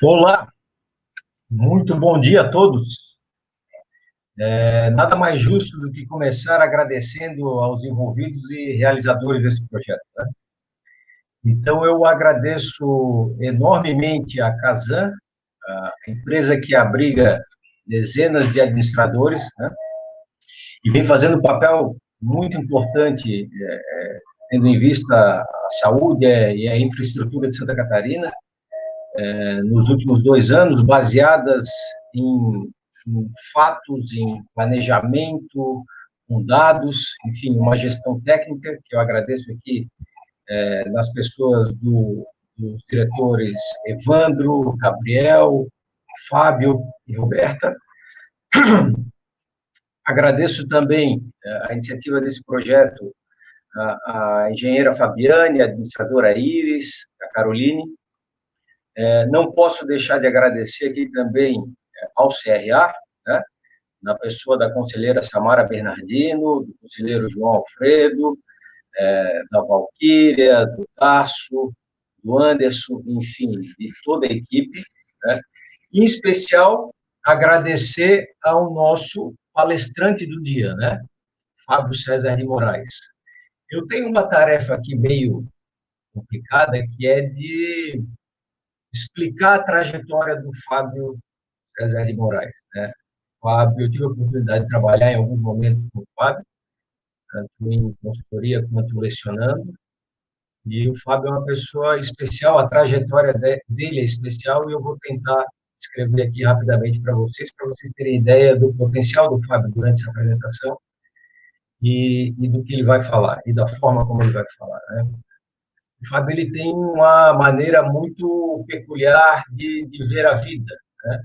Olá, muito bom dia a todos. Nada mais justo do que começar agradecendo aos envolvidos e realizadores desse projeto, né? Então, eu agradeço enormemente a Casan, a empresa que abriga dezenas de administradores, né? E vem fazendo um papel muito importante, tendo em vista a saúde e a infraestrutura de Santa Catarina, nos últimos 2 anos, baseadas em fatos, em planejamento, com dados, enfim, uma gestão técnica, que eu agradeço aqui nas pessoas dos diretores Evandro, Gabriel, Fábio e Roberta. Agradeço também a iniciativa desse projeto, a engenheira Fabiane, a administradora Iris, a Caroline. Não posso deixar de agradecer aqui também ao CRA, né, na pessoa da conselheira Samara Bernardino, do conselheiro João Alfredo, da Valquíria, do Tarso, do Anderson, enfim, de toda a equipe, né? Em especial, agradecer ao nosso palestrante do dia, né? Fábio César de Moraes. Eu tenho uma tarefa aqui meio complicada, que é de explicar a trajetória do Fábio César de Moraes, né? Fábio, eu tive a oportunidade de trabalhar em alguns momentos com o Fábio, tanto em consultoria quanto lecionando, e o Fábio é uma pessoa especial, a trajetória dele é especial, e eu vou tentar escrever aqui rapidamente para vocês terem ideia do potencial do Fábio durante essa apresentação e do que ele vai falar, e da forma como ele vai falar, né? O Fábio, ele tem uma maneira muito peculiar de ver a vida, né?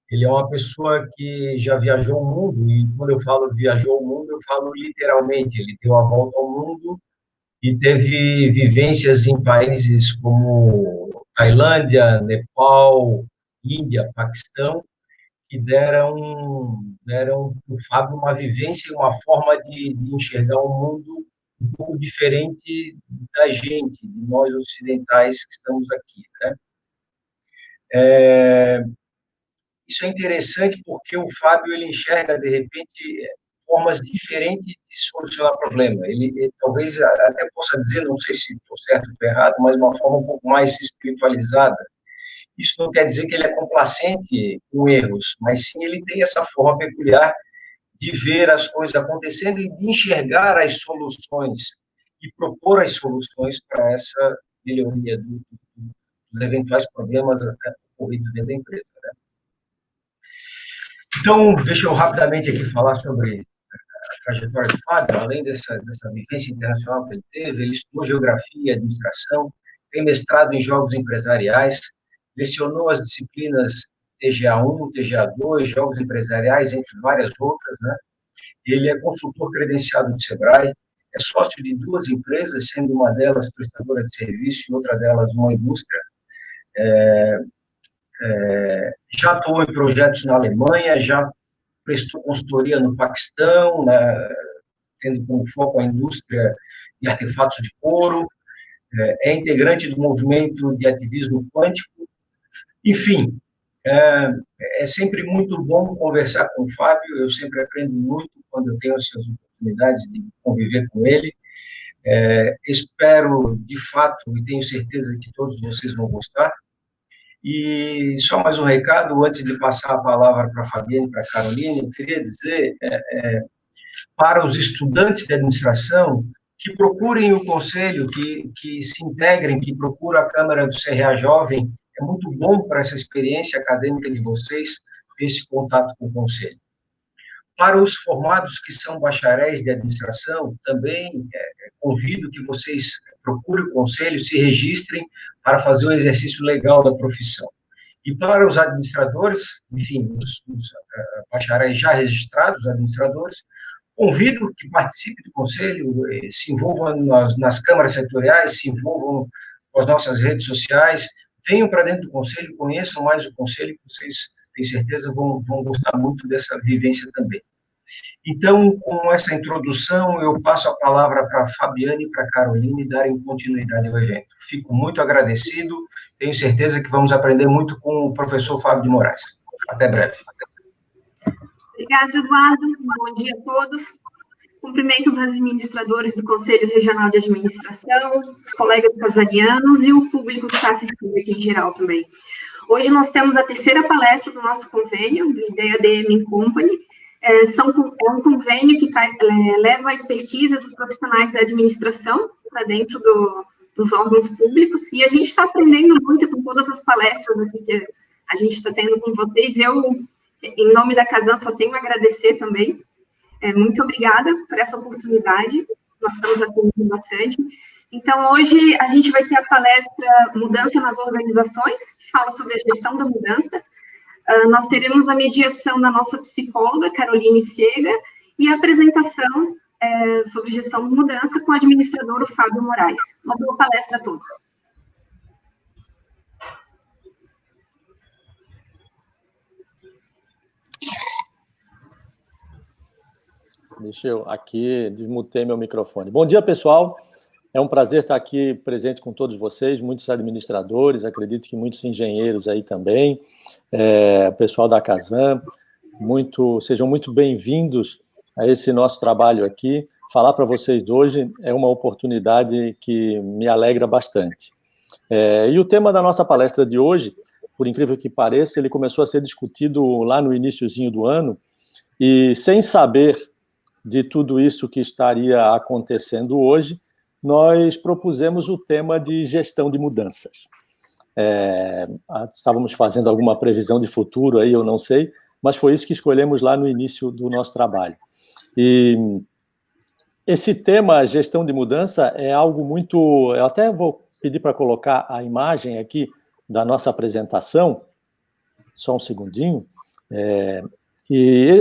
Ele é uma pessoa que já viajou o mundo, e quando eu falo viajou o mundo, eu falo literalmente. Ele deu a volta ao mundo e teve vivências em países como Tailândia, Nepal, Índia, Paquistão, que deram para o Fábio uma vivência e uma forma de enxergar o mundo um pouco diferente da gente, de nós ocidentais que estamos aqui, né? Isso é interessante porque o Fábio, ele enxerga, de repente, formas diferentes de solucionar problema. Ele talvez até possa dizer, não sei se estou certo ou estou errado, mas uma forma um pouco mais espiritualizada. Isso não quer dizer que ele é complacente com erros, mas sim ele tem essa forma peculiar de ver as coisas acontecendo e de enxergar as soluções e propor as soluções para essa melhoria dos eventuais problemas ocorridos dentro da empresa, né? Então, deixa eu rapidamente aqui falar sobre a trajetória do Fábio. Além dessa vivência internacional que ele teve, ele estudou geografia e administração, tem mestrado em jogos empresariais, lecionou as disciplinas TGA1, TGA2, jogos empresariais, entre várias outras, né? Ele é consultor credenciado do Sebrae, é sócio de 2 empresas, sendo uma delas prestadora de serviço e outra delas uma indústria. Já atuou em projetos na Alemanha, já prestou consultoria no Paquistão, né, tendo como foco a indústria de artefatos de couro, é integrante do movimento de ativismo quântico. Enfim, é sempre muito bom conversar com o Fábio, eu sempre aprendo muito quando eu tenho essas oportunidades de conviver com ele. Espero, de fato, e tenho certeza que todos vocês vão gostar. E só mais um recado, antes de passar a palavra para a Fabiane e para a Caroline, eu queria dizer para os estudantes de administração que procurem o conselho, que se integrem, que procurem a Câmara do CRA Jovem. É muito bom para essa experiência acadêmica de vocês, esse contato com o conselho. Para os formados que são bacharéis de administração, também convido que vocês procurem o conselho, se registrem para fazer o exercício legal da profissão. E para os administradores, enfim, os bacharéis já registrados, administradores, convido que participem do conselho, se envolvam nas câmaras setoriais, se envolvam com as nossas redes sociais, venham para dentro do conselho, conheçam mais o conselho, que vocês, tenho certeza, vão gostar muito dessa vivência também. Então, com essa introdução, eu passo a palavra para a Fabiane e para a Caroline darem continuidade ao evento. Fico muito agradecido, tenho certeza que vamos aprender muito com o professor Fábio de Moraes. Até breve. Obrigada, Eduardo. Bom dia a todos. Cumprimento os administradores do Conselho Regional de Administração, os colegas casanianos e o público que está assistindo aqui em geral também. Hoje nós temos a terceira palestra do nosso convênio, do Ideia DM Company. É um convênio que leva a expertise dos profissionais da administração para dentro dos órgãos públicos, e a gente está aprendendo muito com todas as palestras aqui que a gente está tendo com vocês. Eu, em nome da Casan, só tenho a agradecer também. Muito obrigada por essa oportunidade, nós estamos aprendendo bastante. Então, hoje a gente vai ter a palestra Mudança nas Organizações, que fala sobre a gestão da mudança. Nós teremos a mediação da nossa psicóloga, Caroline Siega, e a apresentação sobre gestão da mudança com o administrador, o Fábio Moraes. Uma boa palestra a todos. Deixa eu aqui, desmutei meu microfone. Bom dia, pessoal. É um prazer estar aqui presente com todos vocês, muitos administradores, acredito que muitos engenheiros aí também, pessoal da Casan, sejam muito bem-vindos a esse nosso trabalho aqui. Falar para vocês hoje é uma oportunidade que me alegra bastante. E o tema da nossa palestra de hoje, por incrível que pareça, ele começou a ser discutido lá no iniciozinho do ano, e sem saber de tudo isso que estaria acontecendo hoje, nós propusemos o tema de gestão de mudanças. Estávamos fazendo alguma previsão de futuro aí, eu não sei, mas foi isso que escolhemos lá no início do nosso trabalho. E esse tema, gestão de mudança, é algo muito... Eu até vou pedir para colocar a imagem aqui da nossa apresentação, só um segundinho.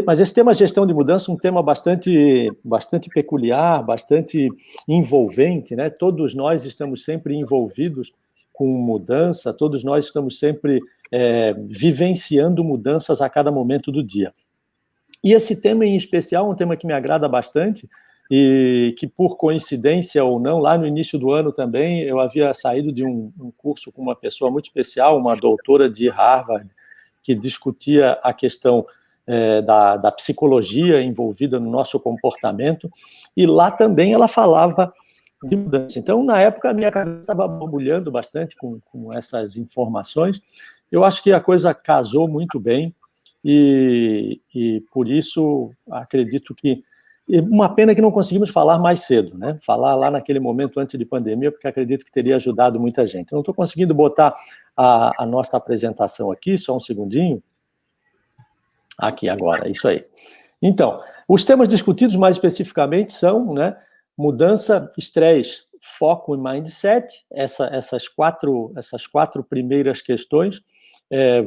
Mas esse tema gestão de mudança é um tema bastante peculiar, bastante envolvente, né? Todos nós estamos sempre envolvidos com mudança, todos nós estamos sempre vivenciando mudanças a cada momento do dia. E esse tema em especial é um tema que me agrada bastante e que, por coincidência ou não, lá no início do ano também, eu havia saído de um curso com uma pessoa muito especial, uma doutora de Harvard, que discutia a questão da psicologia envolvida no nosso comportamento, e lá também ela falava de mudança. Então, na época, a minha cabeça estava borbulhando bastante com essas informações. Eu acho que a coisa casou muito bem, e por isso, acredito que... Uma pena que não conseguimos falar mais cedo, né? Falar lá naquele momento antes de pandemia, porque acredito que teria ajudado muita gente. Eu não estou conseguindo botar a nossa apresentação aqui, só um segundinho. Aqui agora, isso aí. Então, os temas discutidos mais especificamente são, né, mudança, estresse, foco e mindset. Essas quatro primeiras questões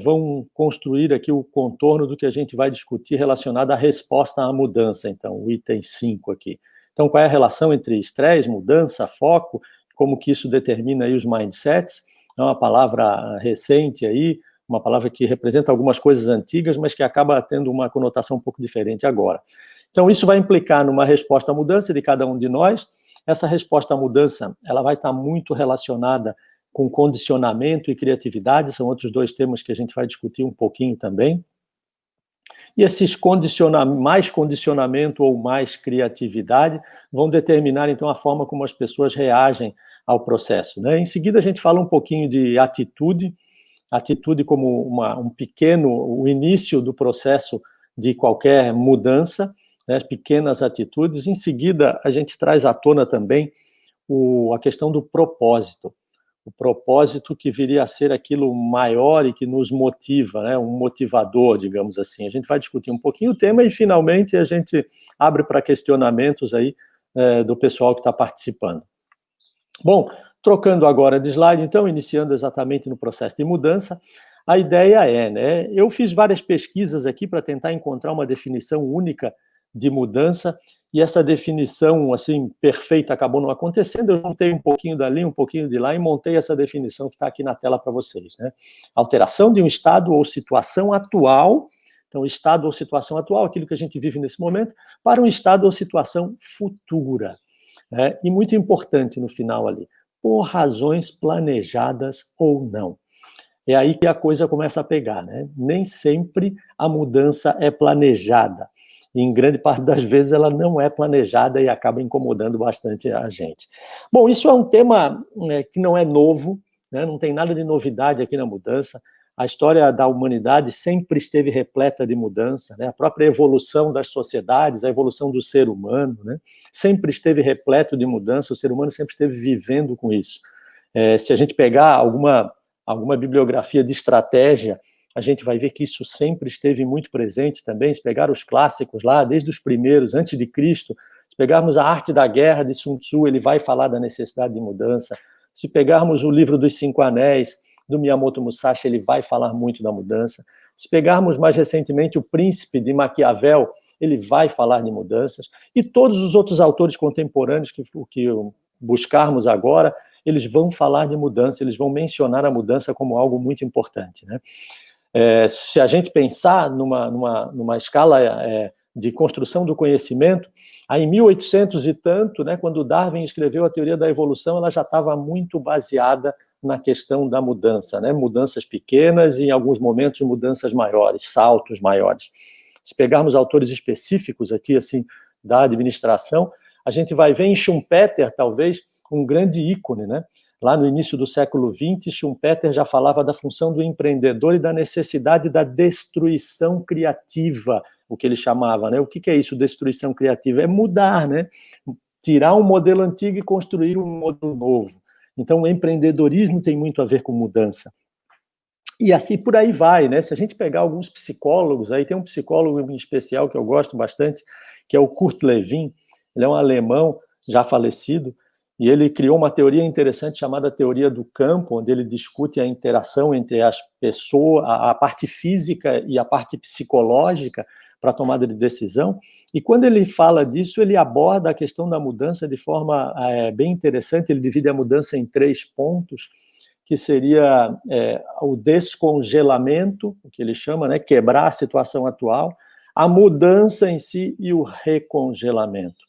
vão construir aqui o contorno do que a gente vai discutir relacionado à resposta à mudança. Então, o item 5 aqui. Então, qual é a relação entre estresse, mudança, foco, como que isso determina aí os mindsets? É uma palavra recente aí, uma palavra que representa algumas coisas antigas, mas que acaba tendo uma conotação um pouco diferente agora. Então, isso vai implicar numa resposta à mudança de cada um de nós. Essa resposta à mudança, ela vai estar muito relacionada com condicionamento e criatividade, são outros dois temas que a gente vai discutir um pouquinho também. E esses mais condicionamento ou mais criatividade vão determinar, então, a forma como as pessoas reagem ao processo, né? Em seguida, a gente fala um pouquinho de atitude como o início do processo de qualquer mudança, né, pequenas atitudes. Em seguida, a gente traz à tona também a questão do propósito. O propósito que viria a ser aquilo maior e que nos motiva, né, um motivador, digamos assim. A gente vai discutir um pouquinho o tema e, finalmente, a gente abre para questionamentos aí do pessoal que está participando. Bom, trocando agora de slide, então, iniciando exatamente no processo de mudança, a ideia né, eu fiz várias pesquisas aqui para tentar encontrar uma definição única de mudança, e essa definição, assim, perfeita acabou não acontecendo. Eu juntei um pouquinho dali, um pouquinho de lá, e montei essa definição que está aqui na tela para vocês, né? Alteração de um estado ou situação atual Então, estado ou situação atual, aquilo que a gente vive nesse momento, para um estado ou situação futura. Né? E muito importante no final ali, por razões planejadas ou não. É aí que a coisa começa a pegar, né? Nem sempre a mudança é planejada. E em grande parte das vezes ela não é planejada e acaba incomodando bastante a gente. Bom, isso é um tema que não é novo, né? Não tem nada de novidade aqui na mudança. A história da humanidade sempre esteve repleta de mudança, né? A própria evolução das sociedades, a evolução do ser humano, né? Sempre esteve repleto de mudança, o ser humano sempre esteve vivendo com isso. Se a gente pegar alguma bibliografia de estratégia, a gente vai ver que isso sempre esteve muito presente também. Se pegar os clássicos lá, desde os primeiros, antes de Cristo, se pegarmos a Arte da Guerra de Sun Tzu, ele vai falar da necessidade de mudança. Se pegarmos o livro dos Cinco Anéis, do Miyamoto Musashi, ele vai falar muito da mudança. Se pegarmos mais recentemente o Príncipe de Maquiavel, ele vai falar de mudanças. E todos os outros autores contemporâneos que buscarmos agora, eles vão falar de mudança, eles vão mencionar a mudança como algo muito importante, né? Se a gente pensar numa escala de construção do conhecimento, aí em 1800 e tanto, né, quando Darwin escreveu a teoria da evolução, ela já estava muito baseada na questão da mudança, né? Mudanças pequenas e, em alguns momentos, mudanças maiores, saltos maiores. Se pegarmos autores específicos aqui, assim, da administração, a gente vai ver em Schumpeter, talvez, um grande ícone, né? Lá no início do século XX, Schumpeter já falava da função do empreendedor e da necessidade da destruição criativa, o que ele chamava, né? O que é isso, destruição criativa? É mudar, né? Tirar um modelo antigo e construir um modelo novo. Então, o empreendedorismo tem muito a ver com mudança. E assim por aí vai, né? Se a gente pegar alguns psicólogos, aí tem um psicólogo em especial que eu gosto bastante, que é o Kurt Lewin. Ele é um alemão já falecido, e ele criou uma teoria interessante chamada teoria do campo, onde ele discute a interação entre as pessoas, a parte física e a parte psicológica para a tomada de decisão. E quando ele fala disso, ele aborda a questão da mudança de forma bem interessante. Ele divide a mudança em 3 pontos, que seria o descongelamento, o que ele chama, né, quebrar a situação atual, a mudança em si e o recongelamento.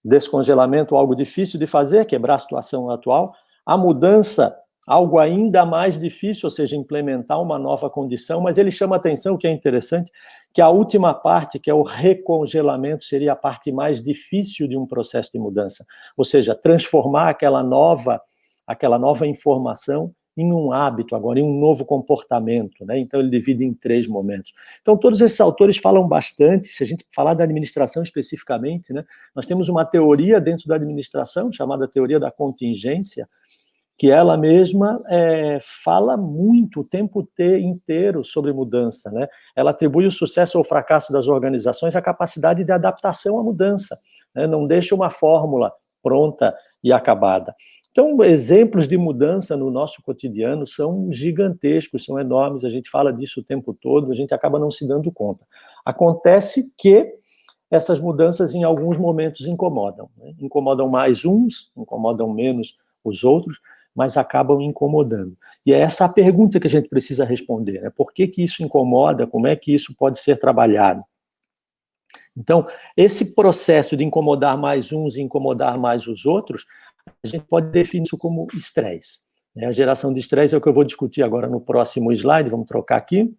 Descongelamento, algo difícil de fazer, quebrar a situação atual. A mudança, algo ainda mais difícil, ou seja, implementar uma nova condição, mas ele chama atenção, o que é interessante, que a última parte, que é o recongelamento, seria a parte mais difícil de um processo de mudança. Ou seja, transformar aquela nova informação em um hábito agora, em um novo comportamento, né? Então ele divide em 3 momentos. Então todos esses autores falam bastante, se a gente falar da administração especificamente, né? Nós temos uma teoria dentro da administração, chamada teoria da contingência, que ela mesma fala muito o tempo inteiro sobre mudança, né? Ela atribui o sucesso ou fracasso das organizações à capacidade de adaptação à mudança, né? Não deixa uma fórmula pronta e acabada. Então, exemplos de mudança no nosso cotidiano são gigantescos, são enormes, a gente fala disso o tempo todo, a gente acaba não se dando conta. Acontece que essas mudanças, em alguns momentos, incomodam, né? Incomodam mais uns, incomodam menos os outros, mas acabam incomodando. E é essa a pergunta que a gente precisa responder, né? Por que isso incomoda? Como é que isso pode ser trabalhado? Então, esse processo de incomodar mais uns e incomodar mais os outros, a gente pode definir isso como estresse. A geração de estresse é o que eu vou discutir agora no próximo slide, vamos trocar aqui.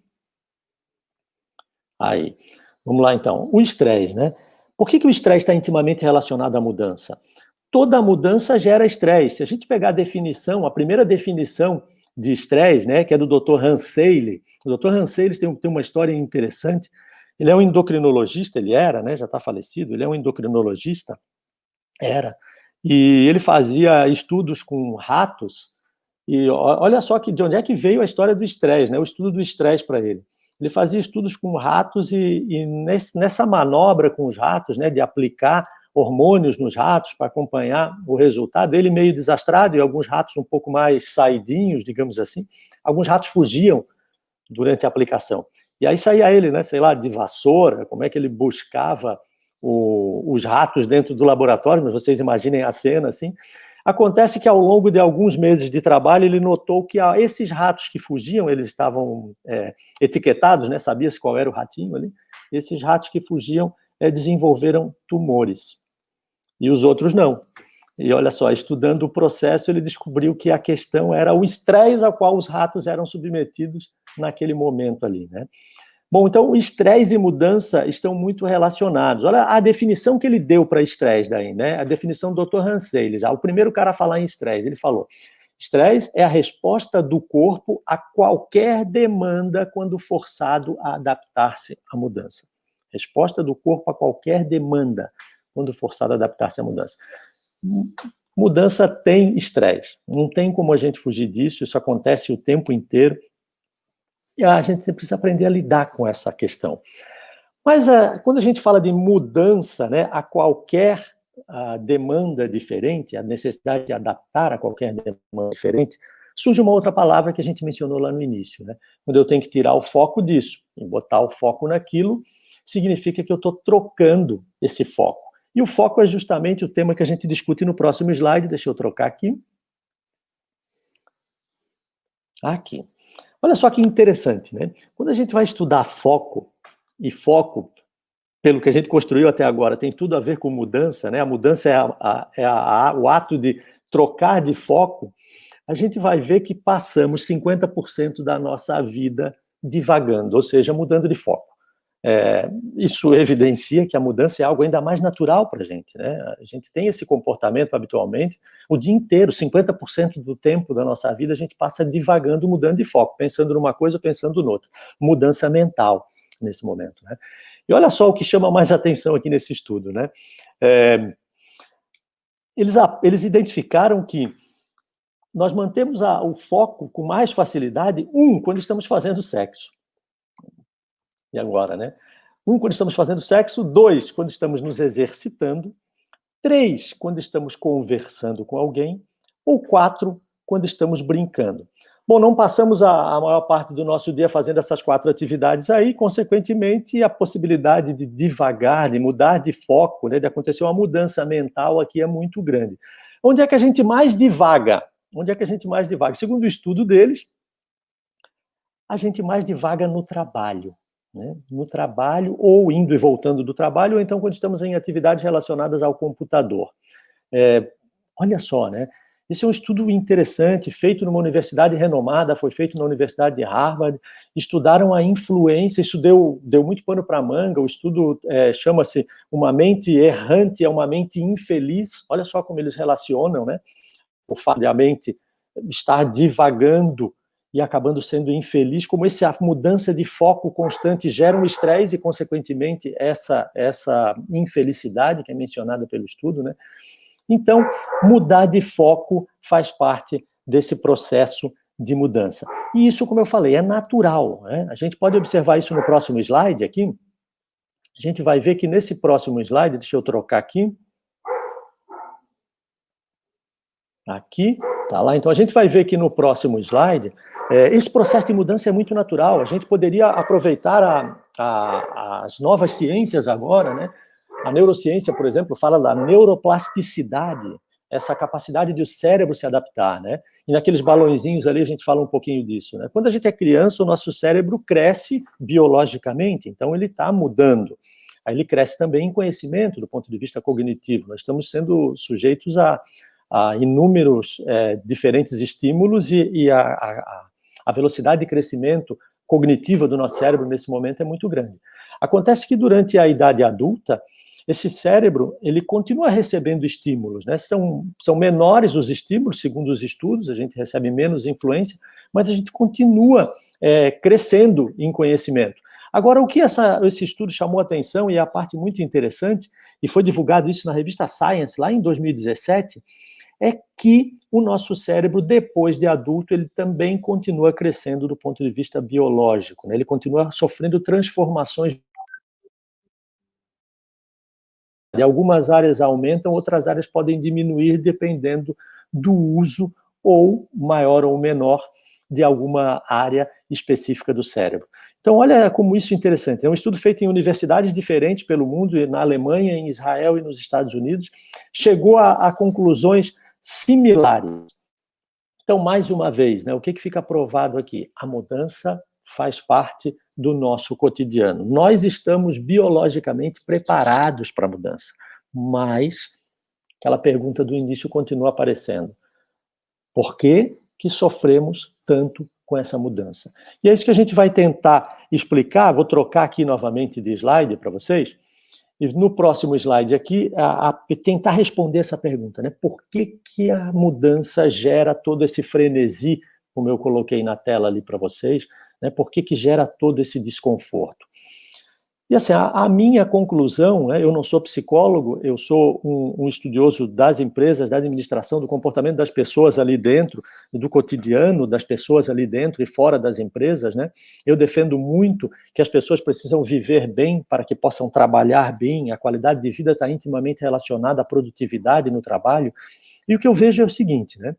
Aí, vamos lá então. O estresse, né? Por que o estresse está intimamente relacionado à mudança? Toda mudança gera estresse. Se a gente pegar a definição, a primeira definição de estresse, né, que é do Dr. Hans Selye, o Dr. Hans Selye tem uma história interessante. Ele é um endocrinologista, ele era, né, já está falecido, ele é um endocrinologista, e ele fazia estudos com ratos, e olha só de onde é que veio a história do estresse, né, o estudo do estresse para ele. Ele fazia estudos com ratos e nessa manobra com os ratos, né, de aplicar hormônios nos ratos para acompanhar o resultado, ele meio desastrado e alguns ratos um pouco mais saidinhos, digamos assim, alguns ratos fugiam durante a aplicação. E aí saía ele, né, sei lá, de vassoura, como é que ele buscava os ratos dentro do laboratório, mas vocês imaginem a cena assim. Acontece que ao longo de alguns meses de trabalho, ele notou que esses ratos que fugiam, eles estavam etiquetados, né? Sabia-se qual era o ratinho ali. Esses ratos que fugiam desenvolveram tumores, e os outros não. E olha só, estudando o processo, ele descobriu que a questão era o estresse ao qual os ratos eram submetidos naquele momento ali, né? Bom, então, o estresse e mudança estão muito relacionados. Olha a definição que ele deu para estresse daí, né? A definição do Dr. Hanseley, já o primeiro cara a falar em estresse, ele falou: estresse é a resposta do corpo a qualquer demanda quando forçado a adaptar-se à mudança. Resposta do corpo a qualquer demanda quando forçado a adaptar-se à mudança. Mudança tem estresse, não tem como a gente fugir disso, isso acontece o tempo inteiro. E a gente precisa aprender a lidar com essa questão. Mas quando a gente fala de mudança, né, a qualquer demanda diferente, a necessidade de adaptar a qualquer demanda diferente, surge uma outra palavra que a gente mencionou lá no início, né? Quando eu tenho que tirar o foco disso e botar o foco naquilo, significa que eu estou trocando esse foco. E o foco é justamente o tema que a gente discute no próximo slide. Deixa eu trocar aqui. Aqui. Olha só que interessante, né? Quando a gente vai estudar foco, e foco, pelo que a gente construiu até agora, tem tudo a ver com mudança, né? A mudança o ato de trocar de foco, a gente vai ver que passamos 50% da nossa vida divagando, ou seja, mudando de foco. Isso evidencia que a mudança é algo ainda mais natural para a gente, né? A gente tem esse comportamento habitualmente o dia inteiro, 50% do tempo da nossa vida a gente passa divagando, mudando de foco, pensando numa coisa, pensando noutra. Mudança mental nesse momento, né? E olha só o que chama mais atenção aqui nesse estudo, né? Eles identificaram que nós mantemos o foco com mais facilidade, quando estamos fazendo sexo. E agora, né? 1, quando estamos fazendo sexo. 2, quando estamos nos exercitando. 3, quando estamos conversando com alguém. Ou 4, quando estamos brincando. Bom, não passamos a maior parte do nosso dia fazendo essas 4 atividades aí, consequentemente, a possibilidade de divagar, de mudar de foco, né, de acontecer uma mudança mental aqui é muito grande. Onde é que a gente mais divaga? Onde é que a gente mais divaga? Segundo o estudo deles, a gente mais divaga no trabalho. Né? No trabalho, ou indo e voltando do trabalho, ou então quando estamos em atividades relacionadas ao computador. Olha só, né? Esse é um estudo interessante, feito numa universidade renomada, foi feito na Universidade de Harvard, estudaram a influência, isso deu muito pano para manga, o estudo chama-se Uma Mente Errante é uma Mente Infeliz. Olha só como eles relacionam, né? O fato de a mente estar divagando e acabando sendo infeliz, como essa mudança de foco constante gera um estresse e, consequentemente, essa infelicidade que é mencionada pelo estudo, né? Então, mudar de foco faz parte desse processo de mudança. E isso, como eu falei, é natural, né? A gente pode observar isso no próximo slide aqui. A gente vai ver que nesse próximo slide, deixa eu trocar aqui. Aqui, tá lá. Então, a gente vai ver que no próximo slide, esse processo de mudança é muito natural. A gente poderia aproveitar as novas ciências agora, né? A neurociência, por exemplo, fala da neuroplasticidade, essa capacidade de o cérebro se adaptar, né? E naqueles balõezinhos ali a gente fala um pouquinho disso, né? Quando a gente é criança, o nosso cérebro cresce biologicamente, então ele está mudando. Aí ele cresce também em conhecimento, do ponto de vista cognitivo. Nós estamos sendo sujeitos a inúmeros diferentes estímulos e a velocidade de crescimento cognitiva do nosso cérebro nesse momento é muito grande. Acontece que durante a idade adulta, esse cérebro, ele continua recebendo estímulos, né? São menores os estímulos, segundo os estudos, a gente recebe menos influência, mas a gente continua crescendo em conhecimento. Agora, o que esse estudo chamou a atenção, e é a parte muito interessante, e foi divulgado isso na revista Science, lá em 2017, é que o nosso cérebro, depois de adulto, ele também continua crescendo do ponto de vista biológico, né? Ele continua sofrendo transformações. E algumas áreas aumentam, outras áreas podem diminuir, dependendo do uso, ou maior ou menor, de alguma área específica do cérebro. Então, olha como isso é interessante. É um estudo feito em universidades diferentes pelo mundo, na Alemanha, em Israel e nos Estados Unidos. Chegou a conclusões similares. Então, mais uma vez, né, o que fica provado aqui? A mudança faz parte do nosso cotidiano. Nós estamos biologicamente preparados para a mudança, mas aquela pergunta do início continua aparecendo. Por que sofremos tanto com essa mudança? E é isso que a gente vai tentar explicar. Vou trocar aqui novamente de slide para vocês. E no próximo slide aqui, tentar responder essa pergunta, né? Por que a mudança gera todo esse frenesi, como eu coloquei na tela ali para vocês, né? Por que gera todo esse desconforto? E assim, a minha conclusão, né, eu não sou psicólogo, eu sou um estudioso das empresas, da administração, do comportamento das pessoas ali dentro, do cotidiano das pessoas ali dentro e fora das empresas, né? Eu defendo muito que as pessoas precisam viver bem para que possam trabalhar bem, a qualidade de vida está intimamente relacionada à produtividade no trabalho, e o que eu vejo é o seguinte, né?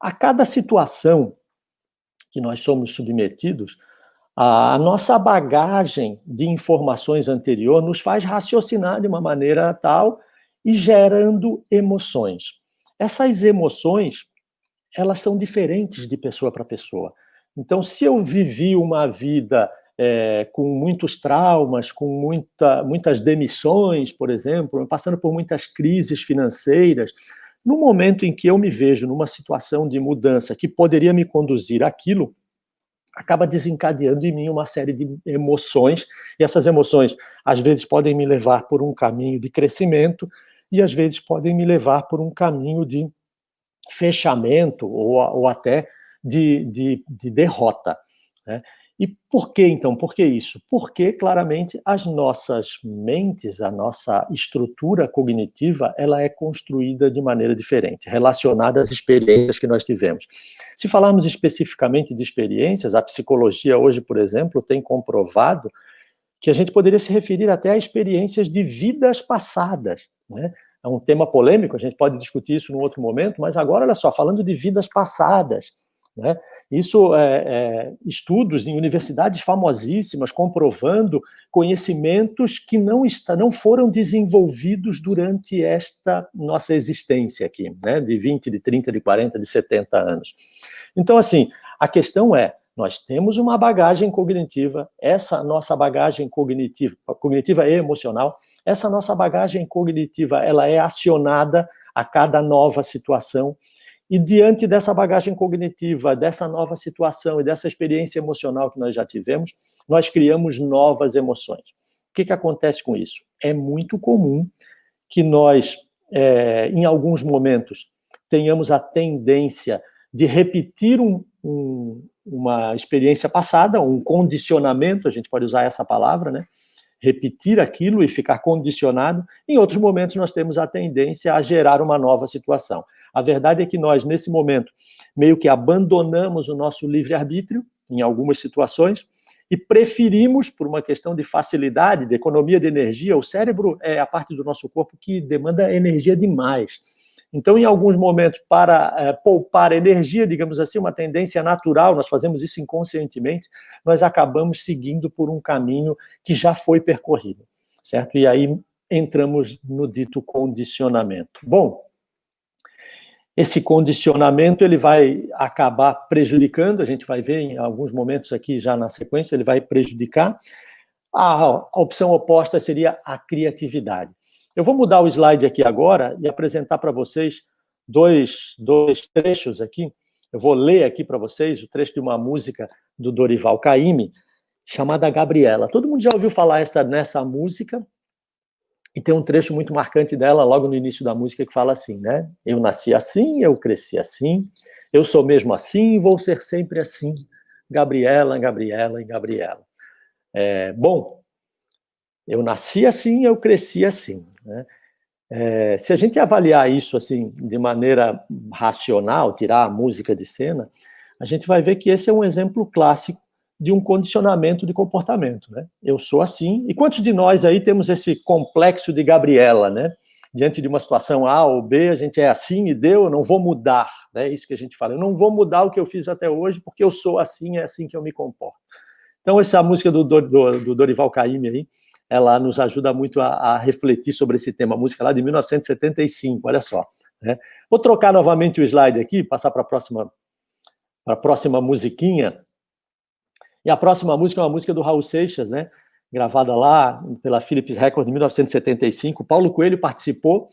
A cada situação que nós somos submetidos, a nossa bagagem de informações anterior nos faz raciocinar de uma maneira tal e gerando emoções. Essas emoções, elas são diferentes de pessoa para pessoa. Então, se eu vivi uma vida com muitos traumas, com muitas demissões, por exemplo, passando por muitas crises financeiras, no momento em que eu me vejo numa situação de mudança que poderia me conduzir àquilo, acaba desencadeando em mim uma série de emoções, e essas emoções, às vezes, podem me levar por um caminho de crescimento, e às vezes podem me levar por um caminho de fechamento, ou até de derrota, né? E por que, então? Por que isso? Porque, claramente, as nossas mentes, a nossa estrutura cognitiva, ela é construída de maneira diferente, relacionada às experiências que nós tivemos. Se falarmos especificamente de experiências, a psicologia hoje, por exemplo, tem comprovado que a gente poderia se referir até a experiências de vidas passadas, né? É um tema polêmico, a gente pode discutir isso num outro momento, mas agora, olha só, falando de vidas passadas, né? Isso estudos em universidades famosíssimas comprovando conhecimentos que não foram desenvolvidos durante esta nossa existência aqui, né? De 20, de 30, de 40, de 70 anos. Então, assim, a questão é, nós temos uma bagagem cognitiva, essa nossa bagagem cognitiva e emocional, essa nossa bagagem cognitiva, ela é acionada a cada nova situação. E diante dessa bagagem cognitiva, dessa nova situação e dessa experiência emocional que nós já tivemos, nós criamos novas emoções. O que acontece com isso? É muito comum que nós, em alguns momentos, tenhamos a tendência de repetir uma experiência passada, um condicionamento, a gente pode usar essa palavra, né? Repetir aquilo e ficar condicionado. Em outros momentos, nós temos a tendência a gerar uma nova situação. A verdade é que nós, nesse momento, meio que abandonamos o nosso livre-arbítrio, em algumas situações, e preferimos, por uma questão de facilidade, de economia de energia, o cérebro é a parte do nosso corpo que demanda energia demais. Então, em alguns momentos, para poupar energia, digamos assim, uma tendência natural, nós fazemos isso inconscientemente, nós acabamos seguindo por um caminho que já foi percorrido, certo? E aí entramos no dito condicionamento. Bom, esse condicionamento ele vai acabar prejudicando, a gente vai ver em alguns momentos aqui já na sequência, ele vai prejudicar. A opção oposta seria a criatividade. Eu vou mudar o slide aqui agora e apresentar para vocês dois trechos aqui. Eu vou ler aqui para vocês o trecho de uma música do Dorival Caymmi, chamada Gabriela. Todo mundo já ouviu falar nessa música? E tem um trecho muito marcante dela, logo no início da música, que fala assim, né? Eu nasci assim, eu cresci assim, eu sou mesmo assim e vou ser sempre assim. Gabriela, Gabriela e Gabriela. Bom, eu nasci assim, eu cresci assim, né? Se a gente avaliar isso assim de maneira racional, tirar a música de cena, a gente vai ver que esse é um exemplo clássico de um condicionamento de comportamento, né? Eu sou assim, e quantos de nós aí temos esse complexo de Gabriela, né? Diante de uma situação A ou B, a gente é assim e deu, eu não vou mudar, né? É isso que a gente fala, eu não vou mudar o que eu fiz até hoje, porque eu sou assim, é assim que eu me comporto. Então, essa música do Dorival Caymmi aí, ela nos ajuda muito a refletir sobre esse tema, a música lá de 1975, olha só. né? Vou trocar novamente o slide aqui, passar para a próxima musiquinha. E a próxima música é uma música do Raul Seixas, né? Gravada lá pela Philips Records em 1975. Paulo Coelho participou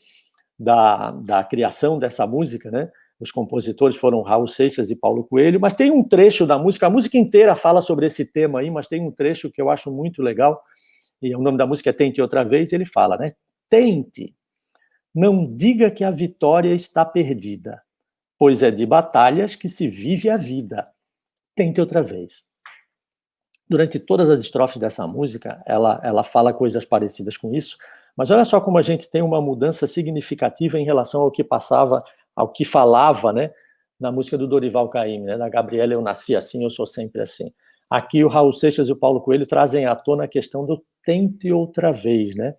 da criação dessa música, né? Os compositores foram Raul Seixas e Paulo Coelho, mas tem um trecho da música, a música inteira fala sobre esse tema aí, mas tem um trecho que eu acho muito legal, e o nome da música é Tente Outra Vez, ele fala, né? Tente, não diga que a vitória está perdida, pois é de batalhas que se vive a vida. Tente outra vez. Durante todas as estrofes dessa música, ela fala coisas parecidas com isso, mas olha só como a gente tem uma mudança significativa em relação ao que passava, ao que falava, né, na música do Dorival Caymmi, né, da Gabriela, eu nasci assim, eu sou sempre assim. Aqui o Raul Seixas e o Paulo Coelho trazem à tona a questão do tente outra vez, né?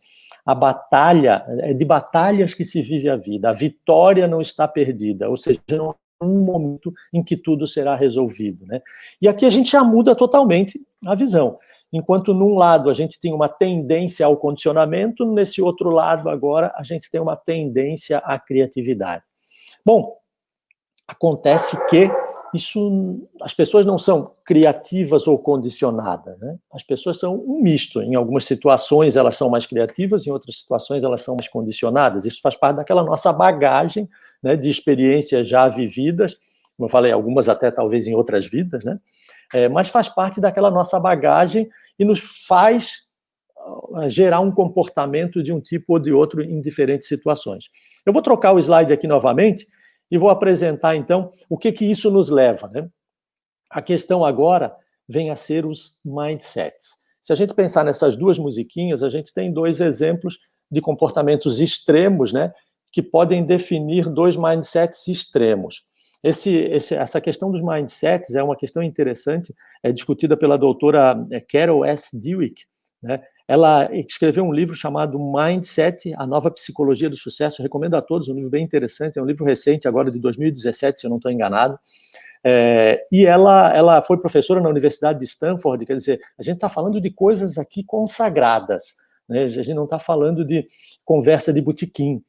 A batalha, é de batalhas que se vive a vida, a vitória não está perdida, ou seja, não há um momento em que tudo será resolvido, né? E aqui a gente já muda totalmente a visão. Enquanto num lado a gente tem uma tendência ao condicionamento, nesse outro lado agora a gente tem uma tendência à criatividade. Bom, acontece que as pessoas não são criativas ou condicionadas, né? As pessoas são um misto. Em algumas situações elas são mais criativas, em outras situações elas são mais condicionadas. Isso faz parte daquela nossa bagagem, né, de experiências já vividas, como eu falei, algumas até talvez em outras vidas, né? Mas faz parte daquela nossa bagagem e nos faz gerar um comportamento de um tipo ou de outro em diferentes situações. Eu vou trocar o slide aqui novamente e vou apresentar, então, o que isso nos leva, né? A questão agora vem a ser os mindsets. Se a gente pensar nessas duas musiquinhas, a gente tem dois exemplos de comportamentos extremos, né, que podem definir dois mindsets extremos. Essa questão dos mindsets é uma questão interessante, é discutida pela doutora Carol S. Dweck, né? Ela escreveu um livro chamado Mindset, a nova psicologia do sucesso. Eu recomendo a todos, um livro bem interessante, é um livro recente, agora de 2017, se eu não estou enganado. E ela foi professora na Universidade de Stanford, quer dizer, a gente está falando de coisas aqui consagradas, né? A gente não está falando de conversa de botequim.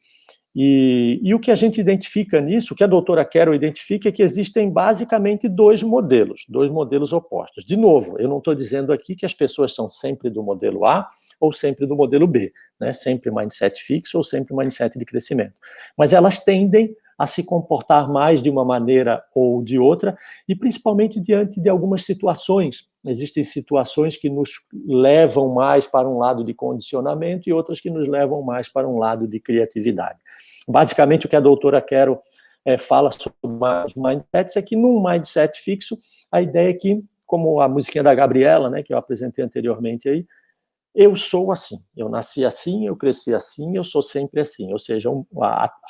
E o que a gente identifica nisso, o que a doutora Carol identifica, é que existem basicamente dois modelos opostos. De novo, eu não estou dizendo aqui que as pessoas são sempre do modelo A ou sempre do modelo B, né? Sempre mindset fixo ou sempre mindset de crescimento. Mas elas tendem a se comportar mais de uma maneira ou de outra, e principalmente diante de algumas situações. Existem situações que nos levam mais para um lado de condicionamento e outras que nos levam mais para um lado de criatividade. Basicamente, o que a doutora Carol fala sobre os mindsets é que num mindset fixo, a ideia é que, como a musiquinha da Gabriela, né, que eu apresentei anteriormente aí, eu sou assim, eu nasci assim, eu cresci assim, eu sou sempre assim. Ou seja,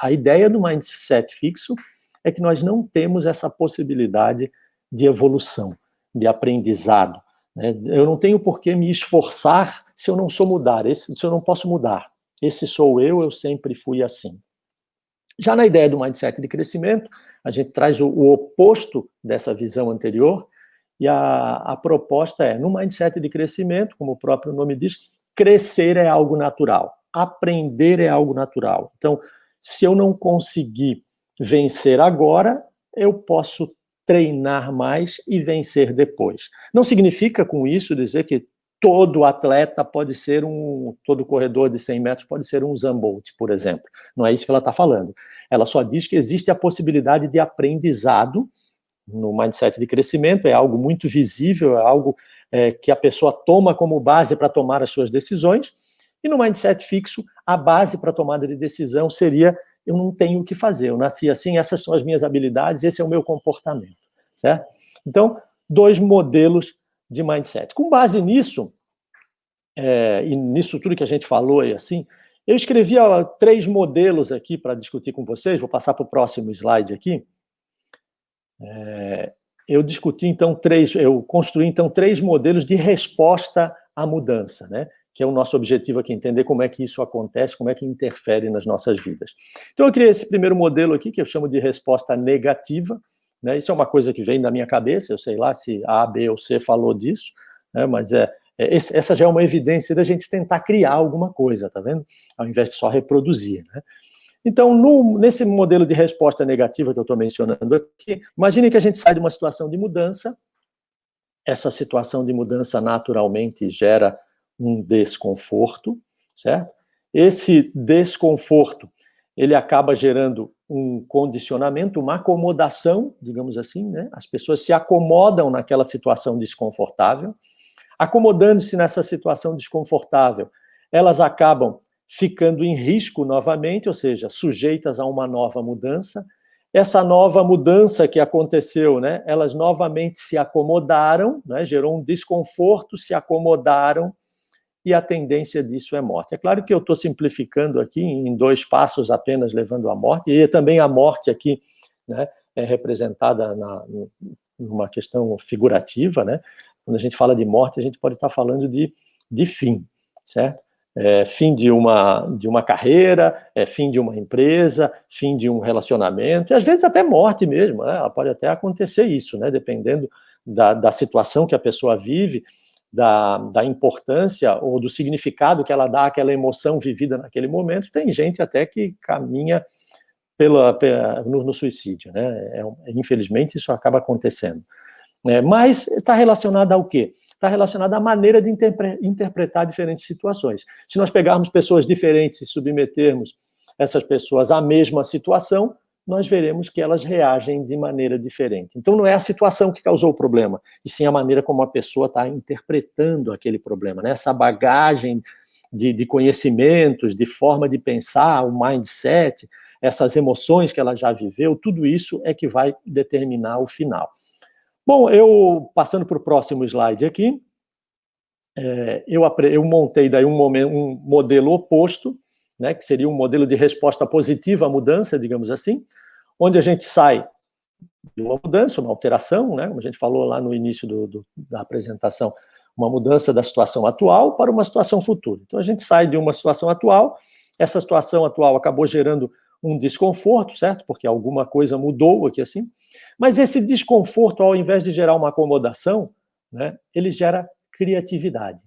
a ideia do mindset fixo é que nós não temos essa possibilidade de evolução, de aprendizado, né? Eu não tenho por que me esforçar se eu não sou se eu não posso mudar. Esse sou eu sempre fui assim. Já na ideia do mindset de crescimento, a gente traz o oposto dessa visão anterior, e a proposta é, no mindset de crescimento, como o próprio nome diz, crescer é algo natural, aprender é algo natural. Então, se eu não conseguir vencer agora, eu posso treinar mais e vencer depois. Não significa com isso dizer que todo atleta pode ser todo corredor de 100 metros pode ser um Usain Bolt, por exemplo. Não é isso que ela está falando. Ela só diz que existe a possibilidade de aprendizado no mindset de crescimento, é algo muito visível, é algo que a pessoa toma como base para tomar as suas decisões, e no mindset fixo, a base para a tomada de decisão seria, eu não tenho o que fazer, eu nasci assim, essas são as minhas habilidades, esse é o meu comportamento, certo? Então, dois modelos de mindset. Com base nisso, e nisso tudo que a gente falou e assim, eu escrevi 3 modelos aqui para discutir com vocês, vou passar para o próximo slide aqui. Eu construí então 3 modelos de resposta à mudança, né? Que é o nosso objetivo aqui, entender como é que isso acontece, como é que interfere nas nossas vidas. Então eu criei esse primeiro modelo aqui, que eu chamo de resposta negativa, né? Isso é uma coisa que vem da minha cabeça, eu sei lá se A, B ou C falou disso, né? Mas essa já é uma evidência da gente tentar criar alguma coisa, tá vendo? Ao invés de só reproduzir, né? Então, nesse modelo de resposta negativa que eu estou mencionando aqui, imagine que a gente sai de uma situação de mudança, essa situação de mudança naturalmente gera um desconforto, certo? Esse desconforto, ele acaba gerando um condicionamento, uma acomodação, digamos assim, né? As pessoas se acomodam naquela situação desconfortável. Acomodando-se nessa situação desconfortável, elas acabam ficando em risco novamente, ou seja, sujeitas a uma nova mudança. Essa nova mudança que aconteceu, né, elas novamente se acomodaram, né, gerou um desconforto, se acomodaram, e a tendência disso é morte. É claro que eu estou simplificando aqui em 2 passos apenas, levando à morte, e também a morte aqui, né, é representada numa questão figurativa, né? Quando a gente fala de morte, a gente pode estar falando de fim, certo? Fim de uma carreira, fim de uma empresa, fim de um relacionamento, e às vezes até morte mesmo, né? Pode até acontecer isso, né? Dependendo da situação que a pessoa vive, da importância ou do significado que ela dá àquela emoção vivida naquele momento. Tem gente até que caminha no suicídio, né? Infelizmente, isso acaba acontecendo. Mas está relacionado ao quê? Está relacionado à maneira de interpretar diferentes situações. Se nós pegarmos pessoas diferentes e submetermos essas pessoas à mesma situação, nós veremos que elas reagem de maneira diferente. Então, não é a situação que causou o problema, e sim a maneira como a pessoa está interpretando aquele problema, né? Essa bagagem de conhecimentos, de forma de pensar, o mindset, essas emoções que ela já viveu, tudo isso é que vai determinar o final. Bom, eu passando para o próximo slide aqui, eu montei daí um modelo oposto, né, que seria um modelo de resposta positiva à mudança, digamos assim, onde a gente sai de uma mudança, uma alteração, né, como a gente falou lá no início da apresentação, uma mudança da situação atual para uma situação futura. Então, a gente sai de uma situação atual, essa situação atual acabou gerando um desconforto, certo? Porque alguma coisa mudou aqui assim, mas esse desconforto, ao invés de gerar uma acomodação, né, ele gera criatividade.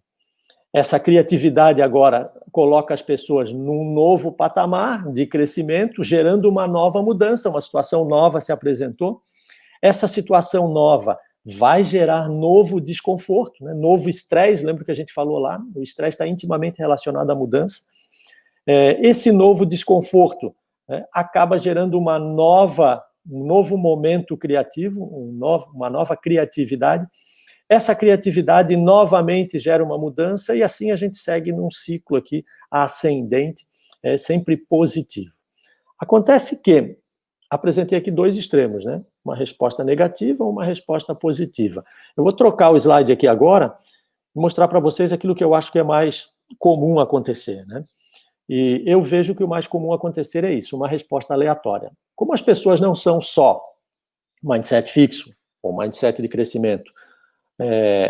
Essa criatividade agora coloca as pessoas num novo patamar de crescimento, gerando uma nova mudança, uma situação nova se apresentou. Essa situação nova vai gerar novo desconforto, né? Novo estresse, lembra que a gente falou lá? O estresse está intimamente relacionado à mudança. Esse novo desconforto, né, acaba gerando um novo momento criativo, uma nova criatividade. Essa criatividade novamente gera uma mudança e assim a gente segue num ciclo aqui ascendente, sempre positivo. Acontece que apresentei aqui 2 extremos, né? Uma resposta negativa ou uma resposta positiva. Eu vou trocar o slide aqui agora e mostrar para vocês aquilo que eu acho que é mais comum acontecer, né? E eu vejo que o mais comum acontecer é isso, uma resposta aleatória. Como as pessoas não são só mindset fixo ou mindset de crescimento,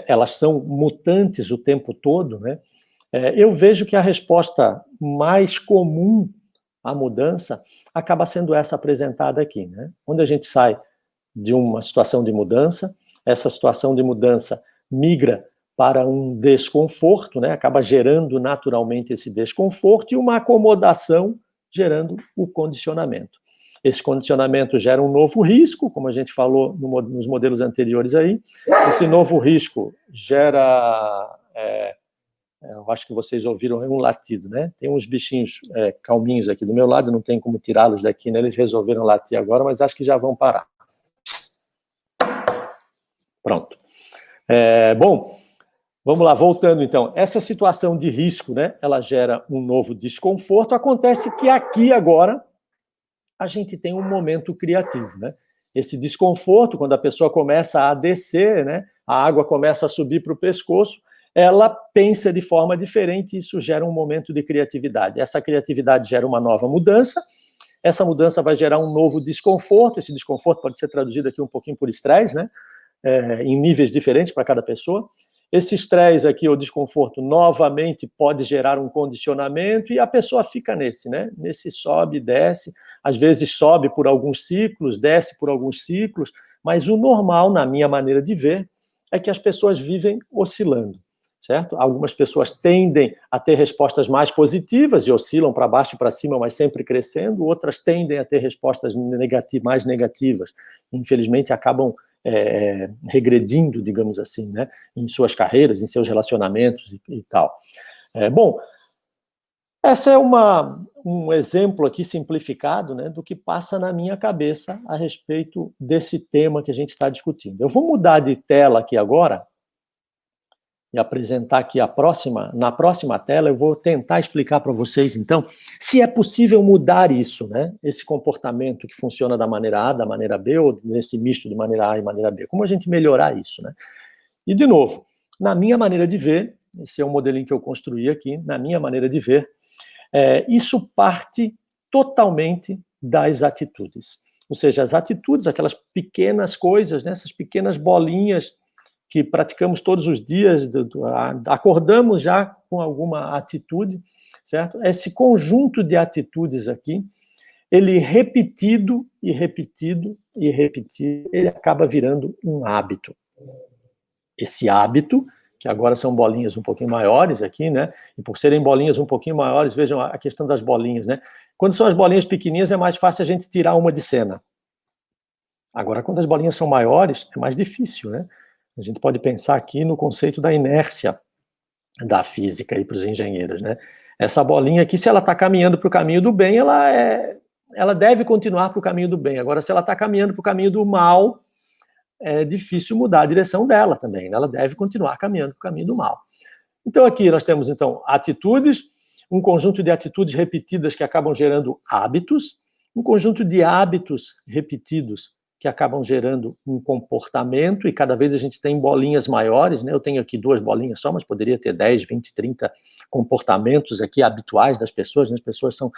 elas são mutantes o tempo todo, né? Eu vejo que a resposta mais comum à mudança acaba sendo essa apresentada aqui, né? Onde a gente sai de uma situação de mudança, essa situação de mudança migra para um desconforto, né? Acaba gerando naturalmente esse desconforto e uma acomodação gerando o condicionamento. Esse condicionamento gera um novo risco, como a gente falou nos modelos anteriores aí. Esse novo risco gera... eu acho que vocês ouviram um latido, né? Tem uns bichinhos calminhos aqui do meu lado, não tem como tirá-los daqui, né? Eles resolveram latir agora, mas acho que já vão parar. Pronto. Bom, vamos lá, voltando então. Essa situação de risco, né? Ela gera um novo desconforto. Acontece que aqui agora a gente tem um momento criativo, né? Esse desconforto, quando a pessoa começa a descer, né? A água começa a subir para o pescoço, ela pensa de forma diferente e isso gera um momento de criatividade. Essa criatividade gera uma nova mudança, essa mudança vai gerar um novo desconforto, esse desconforto pode ser traduzido aqui um pouquinho por estresse, né? Em níveis diferentes para cada pessoa. Esse estresse aqui, o desconforto, novamente pode gerar um condicionamento e a pessoa fica nesse, né? Nesse sobe, desce, às vezes sobe por alguns ciclos, desce por alguns ciclos, mas o normal, na minha maneira de ver, é que as pessoas vivem oscilando. certo? Algumas pessoas tendem a ter respostas mais positivas e oscilam para baixo e para cima, mas sempre crescendo, outras tendem a ter respostas mais negativas, infelizmente acabam regredindo, digamos assim, né, em suas carreiras, em seus relacionamentos e tal. Bom, esse é um exemplo aqui simplificado, né, do que passa na minha cabeça a respeito desse tema que a gente está discutindo. Eu vou mudar de tela aqui agora e apresentar aqui na próxima tela, eu vou tentar explicar para vocês, então, se é possível mudar isso, né, esse comportamento que funciona da maneira A, da maneira B, ou nesse misto de maneira A e maneira B, como a gente melhorar isso, né? E, de novo, na minha maneira de ver, esse é o modelinho que eu construí aqui, na minha maneira de ver, isso parte totalmente das atitudes. Ou seja, as atitudes, aquelas pequenas coisas, né, essas pequenas bolinhas que praticamos todos os dias, acordamos já com alguma atitude, certo? Esse conjunto de atitudes aqui, ele repetido e repetido e repetido, ele acaba virando um hábito. Esse hábito, que agora são bolinhas um pouquinho maiores aqui, né? E por serem bolinhas um pouquinho maiores, vejam a questão das bolinhas, né? Quando são as bolinhas pequenininhas, é mais fácil a gente tirar uma de cena. Agora, quando as bolinhas são maiores, é mais difícil, né? A gente pode pensar aqui no conceito da inércia da física aí para os engenheiros, né? Essa bolinha aqui, se ela está caminhando para o caminho do bem, ela deve continuar para o caminho do bem. Agora, se ela está caminhando para o caminho do mal, é difícil mudar a direção dela também, né? Ela deve continuar caminhando para o caminho do mal. Então, aqui nós temos, então, atitudes, um conjunto de atitudes repetidas que acabam gerando hábitos, um conjunto de hábitos repetidos que acabam gerando um comportamento, e cada vez a gente tem bolinhas maiores, né? Eu tenho aqui 2 bolinhas só, mas poderia ter 10, 20, 30 comportamentos aqui habituais das pessoas, né? As pessoas estão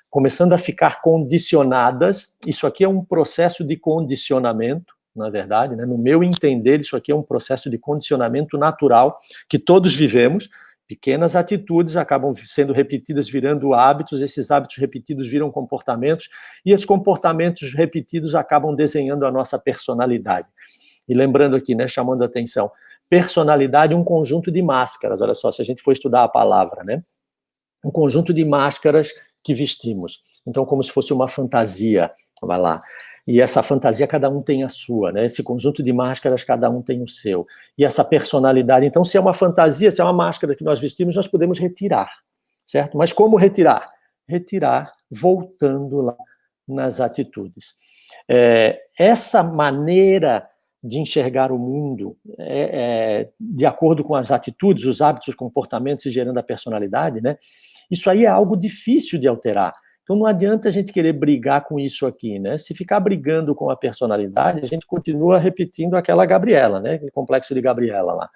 começando a ficar condicionadas. Isso aqui é um processo de condicionamento, na verdade, né? No meu entender, isso aqui é um processo de condicionamento natural que todos vivemos. Pequenas atitudes acabam sendo repetidas, virando hábitos, esses hábitos repetidos viram comportamentos, e esses comportamentos repetidos acabam desenhando a nossa personalidade. E lembrando aqui, né, chamando a atenção, personalidade é um conjunto de máscaras, olha só, se a gente for estudar a palavra, né? Um conjunto de máscaras que vestimos. Então, como se fosse uma fantasia, vai lá. E essa fantasia, cada um tem a sua, né? Esse conjunto de máscaras, cada um tem o seu. E essa personalidade, então, se é uma fantasia, se é uma máscara que nós vestimos, nós podemos retirar, certo? Mas como retirar? Retirar voltando lá nas atitudes. Essa maneira de enxergar o mundo, de acordo com as atitudes, os hábitos, os comportamentos e gerando a personalidade, né? Isso aí é algo difícil de alterar. Então não adianta a gente querer brigar com isso aqui, né? Se ficar brigando com a personalidade, a gente continua repetindo aquela Gabriela, né? Aquele complexo de Gabriela lá.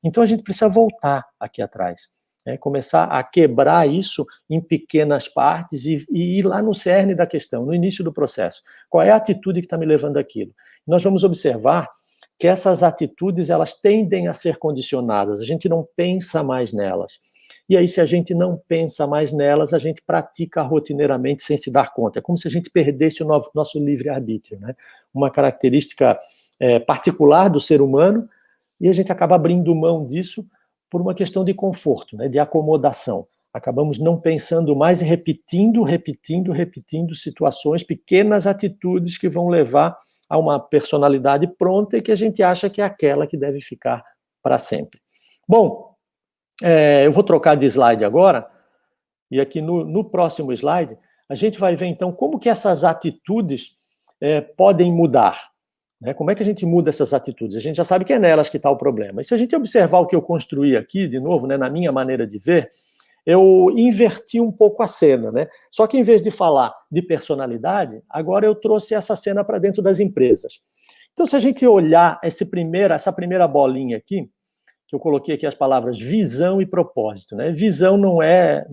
Então a gente precisa voltar aqui atrás, né? Começar a quebrar isso em pequenas partes e ir lá no cerne da questão, no início do processo. Qual é a atitude que está me levando àquilo? Nós vamos observar que essas atitudes, elas tendem a ser condicionadas, a gente não pensa mais nelas. E aí, se a gente não pensa mais nelas, a gente pratica rotineiramente sem se dar conta. É como se a gente perdesse o nosso livre-arbítrio, né? Uma característica particular do ser humano, e a gente acaba abrindo mão disso por uma questão de conforto, né? De acomodação. Acabamos não pensando mais e repetindo situações, pequenas atitudes que vão levar a uma personalidade pronta e que a gente acha que é aquela que deve ficar para sempre. Bom, eu vou trocar de slide agora, e aqui no próximo slide, a gente vai ver, então, como que essas atitudes podem mudar. Né? Como é que a gente muda essas atitudes? A gente já sabe que é nelas que está o problema. E se a gente observar o que eu construí aqui, de novo, né, na minha maneira de ver, eu inverti um pouco a cena, né? Só que em vez de falar de personalidade, agora eu trouxe essa cena para dentro das empresas. Então, se a gente olhar essa primeira bolinha aqui, que eu coloquei aqui as palavras visão e propósito, né? Visão não é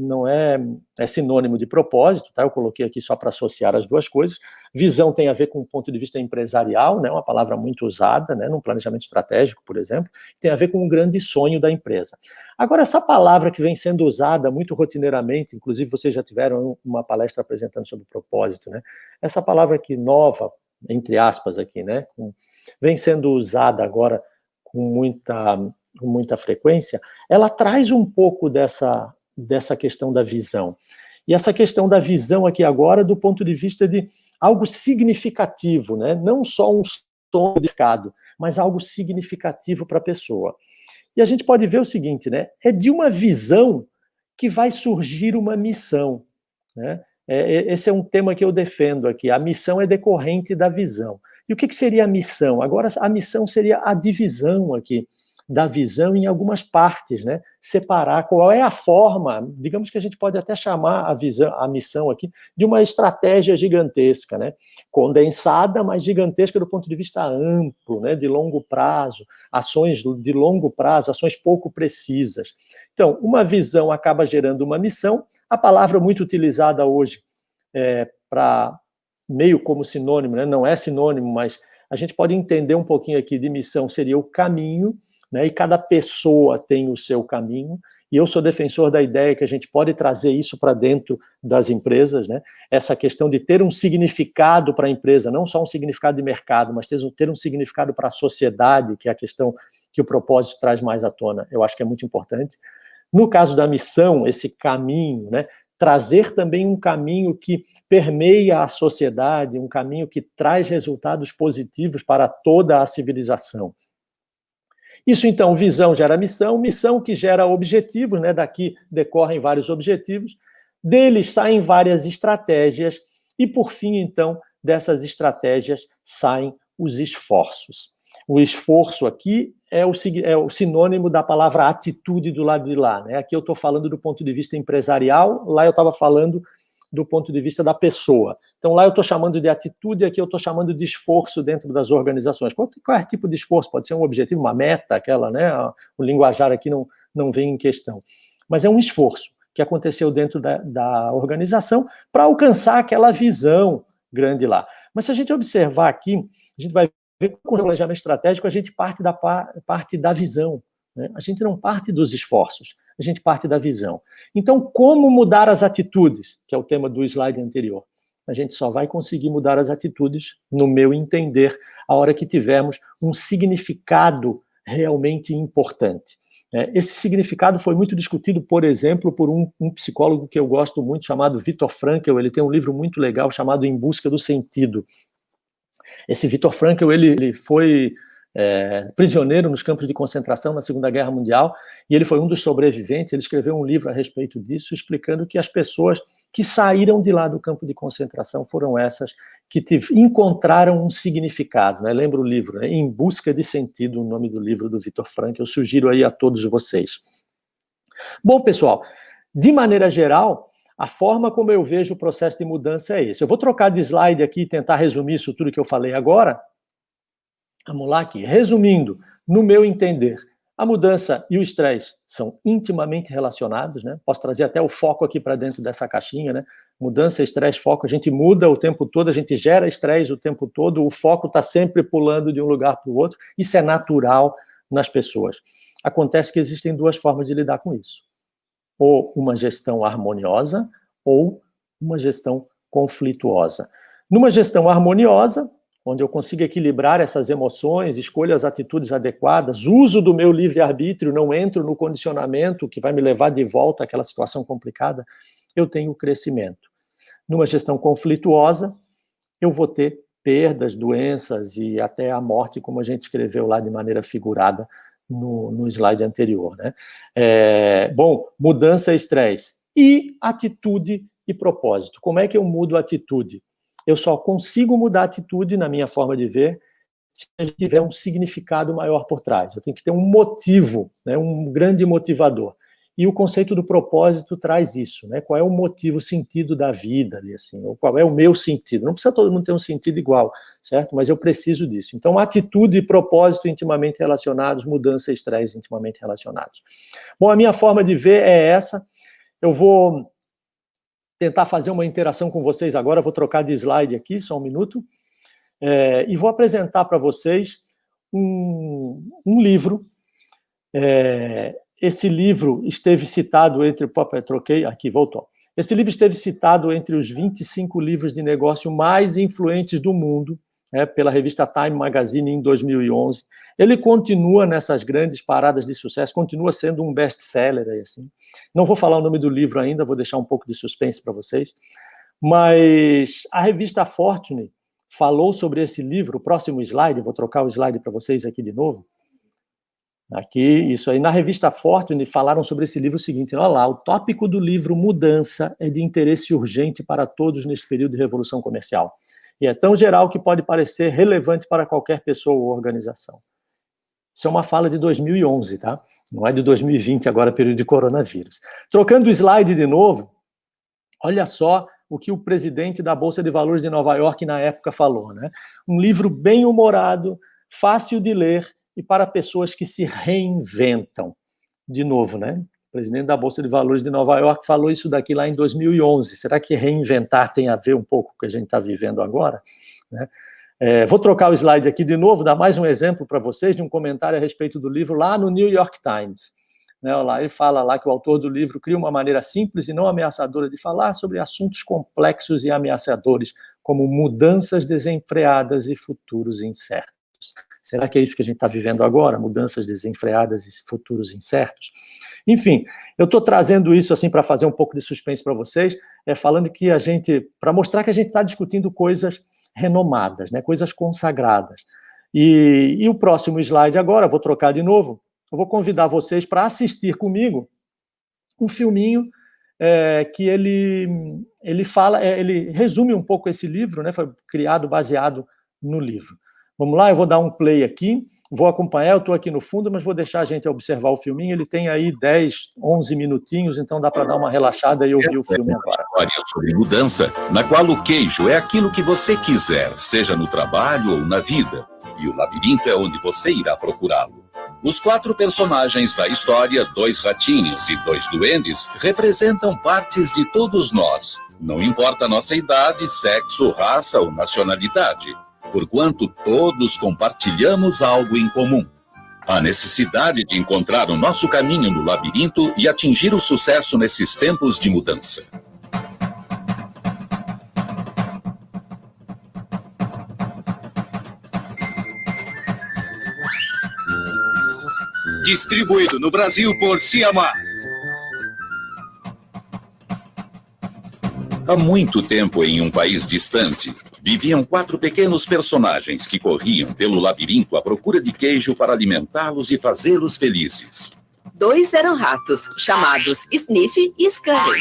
sinônimo de propósito, tá? Eu coloquei aqui só para associar as duas coisas. Visão tem a ver com o ponto de vista empresarial, né? Uma palavra muito usada, né? Num planejamento estratégico, por exemplo, tem a ver com um grande sonho da empresa. Agora, essa palavra que vem sendo usada muito rotineiramente, inclusive vocês já tiveram uma palestra apresentando sobre propósito, né? Essa palavra aqui nova, entre aspas aqui, né? Vem sendo usada agora com muita muita frequência, ela traz um pouco dessa questão da visão. E essa questão da visão aqui agora do ponto de vista de algo significativo, né? Não só um sonho de mercado, mas algo significativo para a pessoa. E a gente pode ver o seguinte, né? É de uma visão que vai surgir uma missão, né? Esse é um tema que eu defendo aqui. A missão é decorrente da visão. E o que seria a missão? Agora, a missão seria a divisão aqui da visão em algumas partes, né? Separar qual é a forma, digamos que a gente pode até chamar a missão aqui de uma estratégia gigantesca, né? Condensada, mas gigantesca do ponto de vista amplo, né? De longo prazo, ações de longo prazo, ações pouco precisas. Então, uma visão acaba gerando uma missão. A palavra muito utilizada hoje para meio como sinônimo, né? Não é sinônimo, mas a gente pode entender um pouquinho aqui de missão, seria o caminho, né? E cada pessoa tem o seu caminho, e eu sou defensor da ideia que a gente pode trazer isso para dentro das empresas, né? Essa questão de ter um significado para a empresa, não só um significado de mercado, mas ter um significado para a sociedade, que é a questão que o propósito traz mais à tona, eu acho que é muito importante. No caso da missão, esse caminho, né? Trazer também um caminho que permeia a sociedade, um caminho que traz resultados positivos para toda a civilização. Isso, então, visão gera missão, missão que gera objetivos, né? Daqui decorrem vários objetivos, deles saem várias estratégias, e, por fim, então, dessas estratégias saem os esforços. O esforço aqui é o sinônimo da palavra atitude do lado de lá, né? Aqui eu estou falando do ponto de vista empresarial, lá eu estava falando do ponto de vista da pessoa. Então, lá eu estou chamando de atitude, aqui eu estou chamando de esforço dentro das organizações. Qual é o tipo de esforço? Pode ser um objetivo, uma meta, aquela, né? O linguajar aqui não vem em questão. Mas é um esforço que aconteceu dentro da organização para alcançar aquela visão grande lá. Mas se a gente observar aqui, a gente vai ver que com o planejamento estratégico a gente parte da visão, né? A gente não parte dos esforços, a gente parte da visão. Então, como mudar as atitudes, que é o tema do slide anterior? A gente só vai conseguir mudar as atitudes, no meu entender, a hora que tivermos um significado realmente importante. Esse significado foi muito discutido, por exemplo, por um psicólogo que eu gosto muito, chamado Viktor Frankl. Ele tem um livro muito legal chamado Em Busca do Sentido. Esse Viktor Frankl, ele foi prisioneiro nos campos de concentração na Segunda Guerra Mundial, e ele foi um dos sobreviventes. Ele escreveu um livro a respeito disso, explicando que as pessoas que saíram de lá do campo de concentração foram essas que encontraram um significado, né? Lembra o livro, né? Em Busca de Sentido, o nome do livro do Viktor Frankl. Eu sugiro aí a todos vocês. Bom, pessoal, de maneira geral, a forma como eu vejo o processo de mudança é esse. Eu vou trocar de slide aqui e tentar resumir isso tudo que eu falei agora. Vamos lá aqui. Resumindo, no meu entender, a mudança e o estresse são intimamente relacionados, né? Posso trazer até o foco aqui para dentro dessa caixinha, né? Mudança, estresse, foco, a gente muda o tempo todo, a gente gera estresse o tempo todo, o foco está sempre pulando de um lugar para o outro, isso é natural nas pessoas. Acontece que existem duas formas de lidar com isso. Ou uma gestão harmoniosa, ou uma gestão conflituosa. Numa gestão harmoniosa, onde eu consigo equilibrar essas emoções, escolho as atitudes adequadas, uso do meu livre-arbítrio, não entro no condicionamento que vai me levar de volta àquela situação complicada, eu tenho crescimento. Numa gestão conflituosa, eu vou ter perdas, doenças e até a morte, como a gente escreveu lá de maneira figurada no slide anterior, né? Bom, mudança e estresse. E atitude e propósito. Como é que eu mudo a atitude? Eu só consigo mudar a atitude, na minha forma de ver, se eu tiver um significado maior por trás. Eu tenho que ter um motivo, né, um grande motivador. E o conceito do propósito traz isso, né? Qual é o motivo, o sentido da vida, assim, ou qual é o meu sentido? Não precisa todo mundo ter um sentido igual, certo? Mas eu preciso disso. Então, atitude e propósito intimamente relacionados, mudança e estresse intimamente relacionados. Bom, a minha forma de ver é essa. Eu vou tentar fazer uma interação com vocês agora, vou trocar de slide aqui, só um minuto, e vou apresentar para vocês um livro. Esse livro esteve citado entre... Troquei, aqui, voltou. Esse livro esteve citado entre os 25 livros de negócio mais influentes do mundo pela revista Time Magazine em 2011. Ele continua nessas grandes paradas de sucesso, continua sendo um best-seller. Assim. Não vou falar o nome do livro ainda, vou deixar um pouco de suspense para vocês, mas a revista Fortune falou sobre esse livro. O próximo slide, vou trocar o slide para vocês aqui de novo. Aqui, isso aí, na revista Fortune falaram sobre esse livro o seguinte, olha lá, o tópico do livro Mudança é de interesse urgente para todos nesse período de revolução comercial. E é tão geral que pode parecer relevante para qualquer pessoa ou organização. Isso é uma fala de 2011, tá? Não é de 2020, agora período de coronavírus. Trocando o slide de novo, olha só o que o presidente da Bolsa de Valores de Nova York na época falou, né? Um livro bem humorado, fácil de ler, e para pessoas que se reinventam. De novo, né? O presidente da Bolsa de Valores de Nova York falou isso daqui lá em 2011. Será que reinventar tem a ver um pouco com o que a gente está vivendo agora? Né? Vou trocar o slide aqui de novo, dar mais um exemplo para vocês de um comentário a respeito do livro lá no New York Times. Né? Lá, ele fala lá que o autor do livro cria uma maneira simples e não ameaçadora de falar sobre assuntos complexos e ameaçadores, como mudanças desenfreadas e futuros incertos. Será que é isso que a gente está vivendo agora? Mudanças desenfreadas e futuros incertos? Enfim, eu estou trazendo isso assim para fazer um pouco de suspense para vocês, falando que a gente, para mostrar que a gente está discutindo coisas renomadas, né, coisas consagradas. E o próximo slide agora, vou trocar de novo, eu vou convidar vocês para assistir comigo um filminho que ele fala, ele resume um pouco esse livro, né, foi criado baseado no livro. Vamos lá, eu vou dar um play aqui, vou acompanhar, eu estou aqui no fundo, mas vou deixar a gente observar o filminho, ele tem aí 10, 11 minutinhos, então dá para dar uma relaxada e ouvir o filme agora. História sobre mudança, na qual o queijo é aquilo que você quiser, seja no trabalho ou na vida, e o labirinto é onde você irá procurá-lo. Os 4 personagens da história, 2 ratinhos e 2 duendes, representam partes de todos nós, não importa a nossa idade, sexo, raça ou nacionalidade. Porquanto todos compartilhamos algo em comum. A necessidade de encontrar o nosso caminho no labirinto e atingir o sucesso nesses tempos de mudança. Distribuído no Brasil por Ciamar. Há muito tempo, em um país distante, viviam 4 pequenos personagens que corriam pelo labirinto à procura de queijo para alimentá-los e fazê-los felizes. 2 eram ratos, chamados Sniff e Scurry.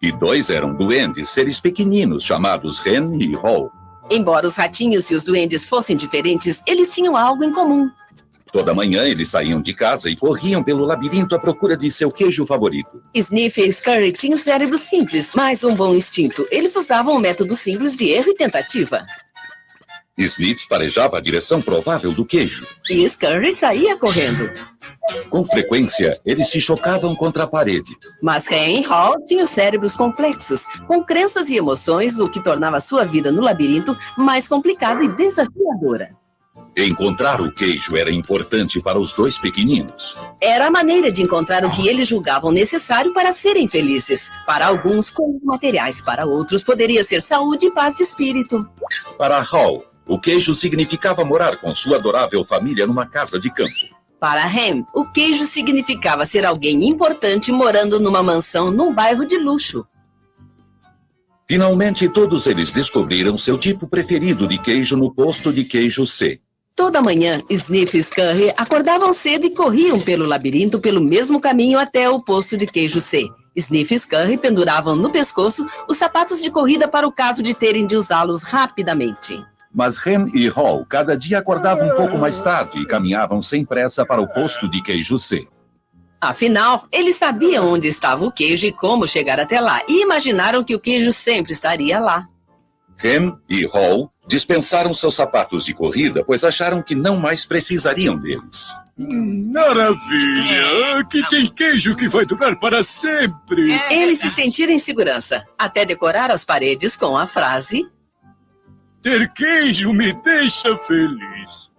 E 2 eram duendes, seres pequeninos, chamados Hen e Haw. Embora os ratinhos e os duendes fossem diferentes, eles tinham algo em comum. Toda manhã eles saíam de casa e corriam pelo labirinto à procura de seu queijo favorito. Sniff e Scurry tinham cérebro simples, mas um bom instinto. Eles usavam um método simples de erro e tentativa. Sniff farejava a direção provável do queijo. E Scurry saía correndo. Com frequência, eles se chocavam contra a parede. Mas Hen e Haw tinham cérebros complexos, com crenças e emoções, o que tornava sua vida no labirinto mais complicada e desafiadora. Encontrar o queijo era importante para os 2 pequeninos. Era a maneira de encontrar o que eles julgavam necessário para serem felizes. Para alguns, coisas materiais, para outros, poderia ser saúde e paz de espírito. Para Haw, o queijo significava morar com sua adorável família numa casa de campo. Para Hen, o queijo significava ser alguém importante morando numa mansão num bairro de luxo. Finalmente, todos eles descobriram seu tipo preferido de queijo no posto de queijo C. Toda manhã, Sniff e Scurry acordavam cedo e corriam pelo labirinto pelo mesmo caminho até o posto de queijo C. Sniff e Scurry penduravam no pescoço os sapatos de corrida para o caso de terem de usá-los rapidamente. Mas Hen e Haw cada dia acordavam um pouco mais tarde e caminhavam sem pressa para o posto de queijo C. Afinal, eles sabiam onde estava o queijo e como chegar até lá, e imaginaram que o queijo sempre estaria lá. Hen e Haw dispensaram seus sapatos de corrida, pois acharam que não mais precisariam deles. Maravilha! Aqui tem queijo que vai durar para sempre! Eles se sentiram em segurança, até decorar as paredes com a frase: ter queijo me deixa feliz.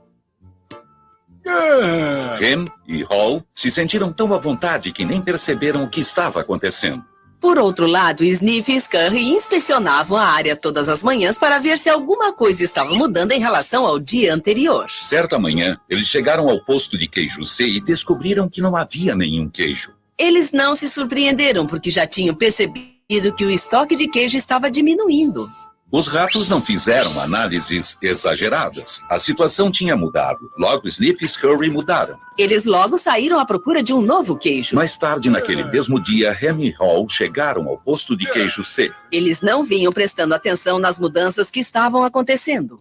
Hen e Haw se sentiram tão à vontade que nem perceberam o que estava acontecendo. Por outro lado, Sniff e Scurry inspecionavam a área todas as manhãs para ver se alguma coisa estava mudando em relação ao dia anterior. Certa manhã, eles chegaram ao posto de queijo C e descobriram que não havia nenhum queijo. Eles não se surpreenderam porque já tinham percebido que o estoque de queijo estava diminuindo. Os ratos não fizeram análises exageradas. A situação tinha mudado. Logo, Sniff e Scurry mudaram. Eles logo saíram à procura de um novo queijo. Mais tarde, naquele mesmo dia, Ham e Hall chegaram ao posto de queijo C. Eles não vinham prestando atenção nas mudanças que estavam acontecendo.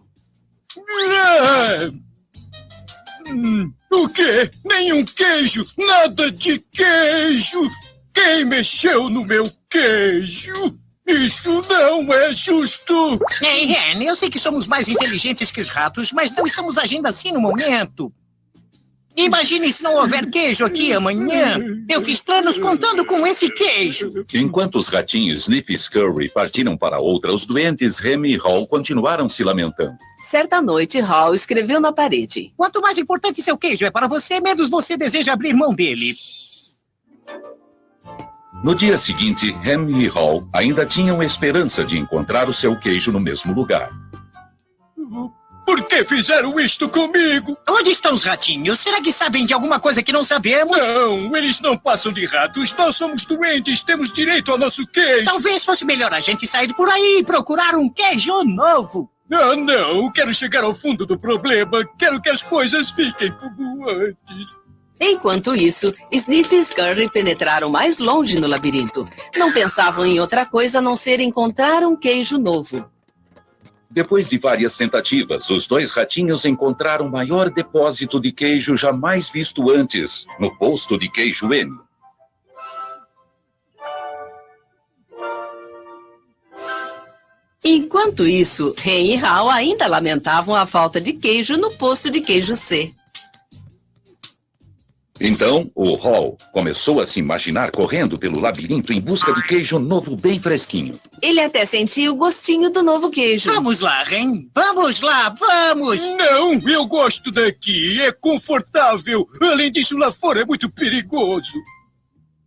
O quê? Nenhum queijo! Nada de queijo! Quem mexeu no meu queijo? Isso não é justo! Ei, Hen, eu sei que somos mais inteligentes que os ratos, mas não estamos agindo assim no momento. Imagine se não houver queijo aqui amanhã. Eu fiz planos contando com esse queijo. Enquanto os ratinhos Sniff e Scurry partiram para outra, os doentes Ham e Hall continuaram se lamentando. Certa noite, Hall escreveu na parede. Quanto mais importante seu queijo é para você, menos você deseja abrir mão dele. No dia seguinte, Ham e Hall ainda tinham esperança de encontrar o seu queijo no mesmo lugar. Por que fizeram isto comigo? Onde estão os ratinhos? Será que sabem de alguma coisa que não sabemos? Não, eles não passam de ratos. Nós somos doentes, temos direito ao nosso queijo. Talvez fosse melhor a gente sair por aí e procurar um queijo novo. Ah, não, quero chegar ao fundo do problema. Quero que as coisas fiquem como antes. Enquanto isso, Sniff e Scurry penetraram mais longe no labirinto. Não pensavam em outra coisa a não ser encontrar um queijo novo. Depois de várias tentativas, os dois ratinhos encontraram o maior depósito de queijo jamais visto antes, no posto de queijo N. Enquanto isso, Hen e Hal ainda lamentavam a falta de queijo no posto de queijo C. Então, o Hall começou a se imaginar correndo pelo labirinto em busca de queijo novo bem fresquinho. Ele até sentia o gostinho do novo queijo. Vamos lá, Hen. Vamos lá, vamos! Não, eu gosto daqui. É confortável. Além disso, lá fora é muito perigoso.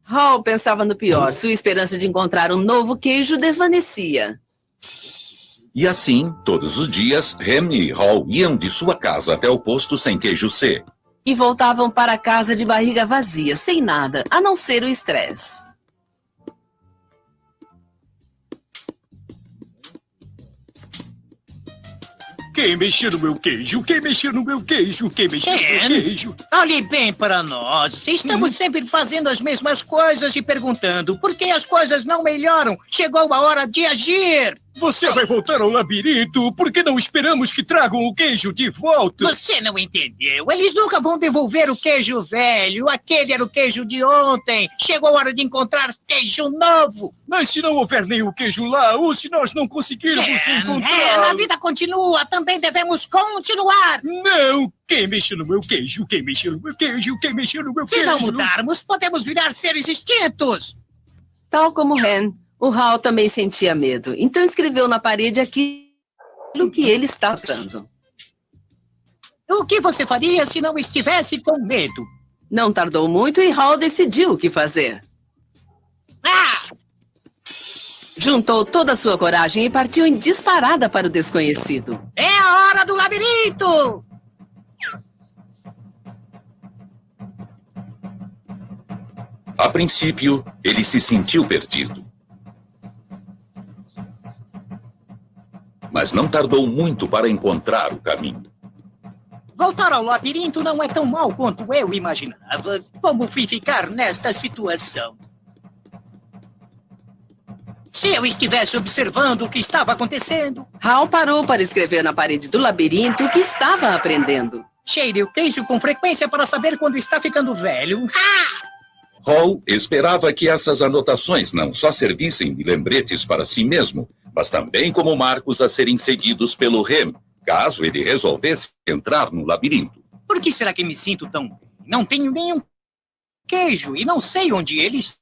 Hal pensava no pior. Sua esperança de encontrar um novo queijo desvanecia. E assim, todos os dias, Ham e Hall iam de sua casa até o posto sem queijo C. E voltavam para casa de barriga vazia, sem nada, a não ser o estresse. Quem mexeu no meu queijo? Quem mexeu no meu queijo? Quem mexeu no meu queijo? Olhe bem para nós. Estamos sempre fazendo as mesmas coisas e perguntando por que as coisas não melhoram. Chegou a hora de agir. Você vai voltar ao labirinto? Por que não esperamos que tragam o queijo de volta? Você não entendeu. Eles nunca vão devolver o queijo velho. Aquele era o queijo de ontem. Chegou a hora de encontrar queijo novo. Mas se não houver nenhum queijo lá, ou se nós não conseguirmos encontrar... A vida continua. Também devemos continuar. Não! Quem mexeu no meu queijo? Quem mexeu no meu queijo? Quem mexeu no meu queijo? Se não mudarmos, podemos virar seres extintos. Tal como Hen, o Hal também sentia medo. Então escreveu na parede aquilo que ele estava tratando. O que você faria se não estivesse com medo? Não tardou muito e Hal decidiu o que fazer. Juntou toda a sua coragem e partiu em disparada para o desconhecido. É a hora do labirinto! A princípio, ele se sentiu perdido. Mas não tardou muito para encontrar o caminho. Voltar ao labirinto não é tão mal quanto eu imaginava. Como fui ficar nesta situação? Se eu estivesse observando o que estava acontecendo... Hal parou para escrever na parede do labirinto o que estava aprendendo. Cheire o queijo com frequência para saber quando está ficando velho. Hall esperava que essas anotações não só servissem de lembretes para si mesmo, mas também como marcos a serem seguidos pelo Ham, caso ele resolvesse entrar no labirinto. Por que será que me sinto tão bem? Não tenho nenhum queijo e não sei onde ele está.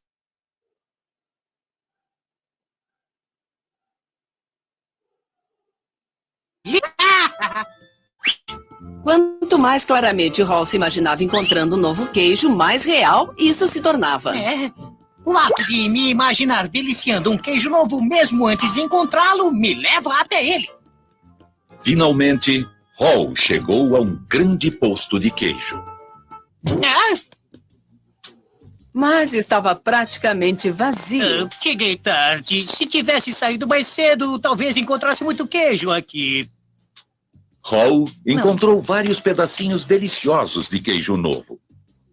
Quanto mais claramente Hall se imaginava encontrando um novo queijo, mais real isso se tornava. O ato de me imaginar deliciando um queijo novo mesmo antes de encontrá-lo me leva até ele. Finalmente, Hall chegou a um grande posto de queijo. Mas estava praticamente vazio. Cheguei tarde. Se tivesse saído mais cedo, talvez encontrasse muito queijo aqui. Hall encontrou vários pedacinhos deliciosos de queijo novo.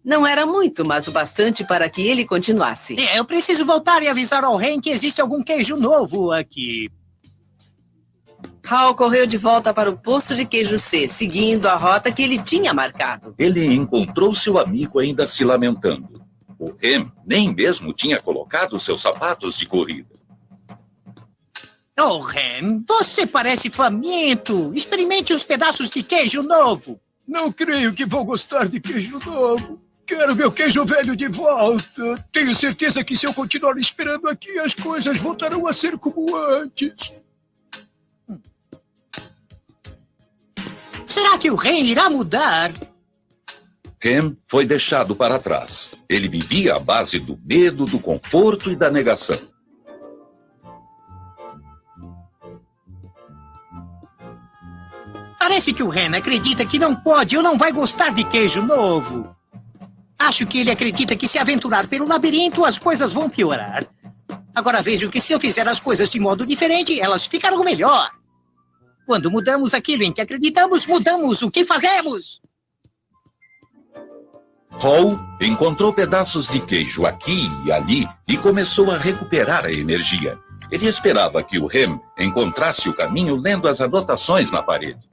Não era muito, mas o bastante para que ele continuasse. Eu preciso voltar e avisar ao Ren que existe algum queijo novo aqui. Hal correu de volta para o posto de queijo C, seguindo a rota que ele tinha marcado. Ele encontrou seu amigo ainda se lamentando. O Rem nem mesmo tinha colocado seus sapatos de corrida. Oh, Ren, você parece faminto. Experimente os pedaços de queijo novo. Não creio que vou gostar de queijo novo. Quero meu queijo velho de volta. Tenho certeza que se eu continuar esperando aqui, as coisas voltarão a ser como antes. Será que o Ren irá mudar? Rem foi deixado para trás. Ele vivia à base do medo, do conforto e da negação. Parece que o Ren acredita que não pode ou não vai gostar de queijo novo. Acho que ele acredita que se aventurar pelo labirinto, as coisas vão piorar. Agora vejo que se eu fizer as coisas de modo diferente, elas ficarão melhor. Quando mudamos aquilo em que acreditamos, mudamos o que fazemos. Hall encontrou pedaços de queijo aqui e ali e começou a recuperar a energia. Ele esperava que o Rem encontrasse o caminho lendo as anotações na parede.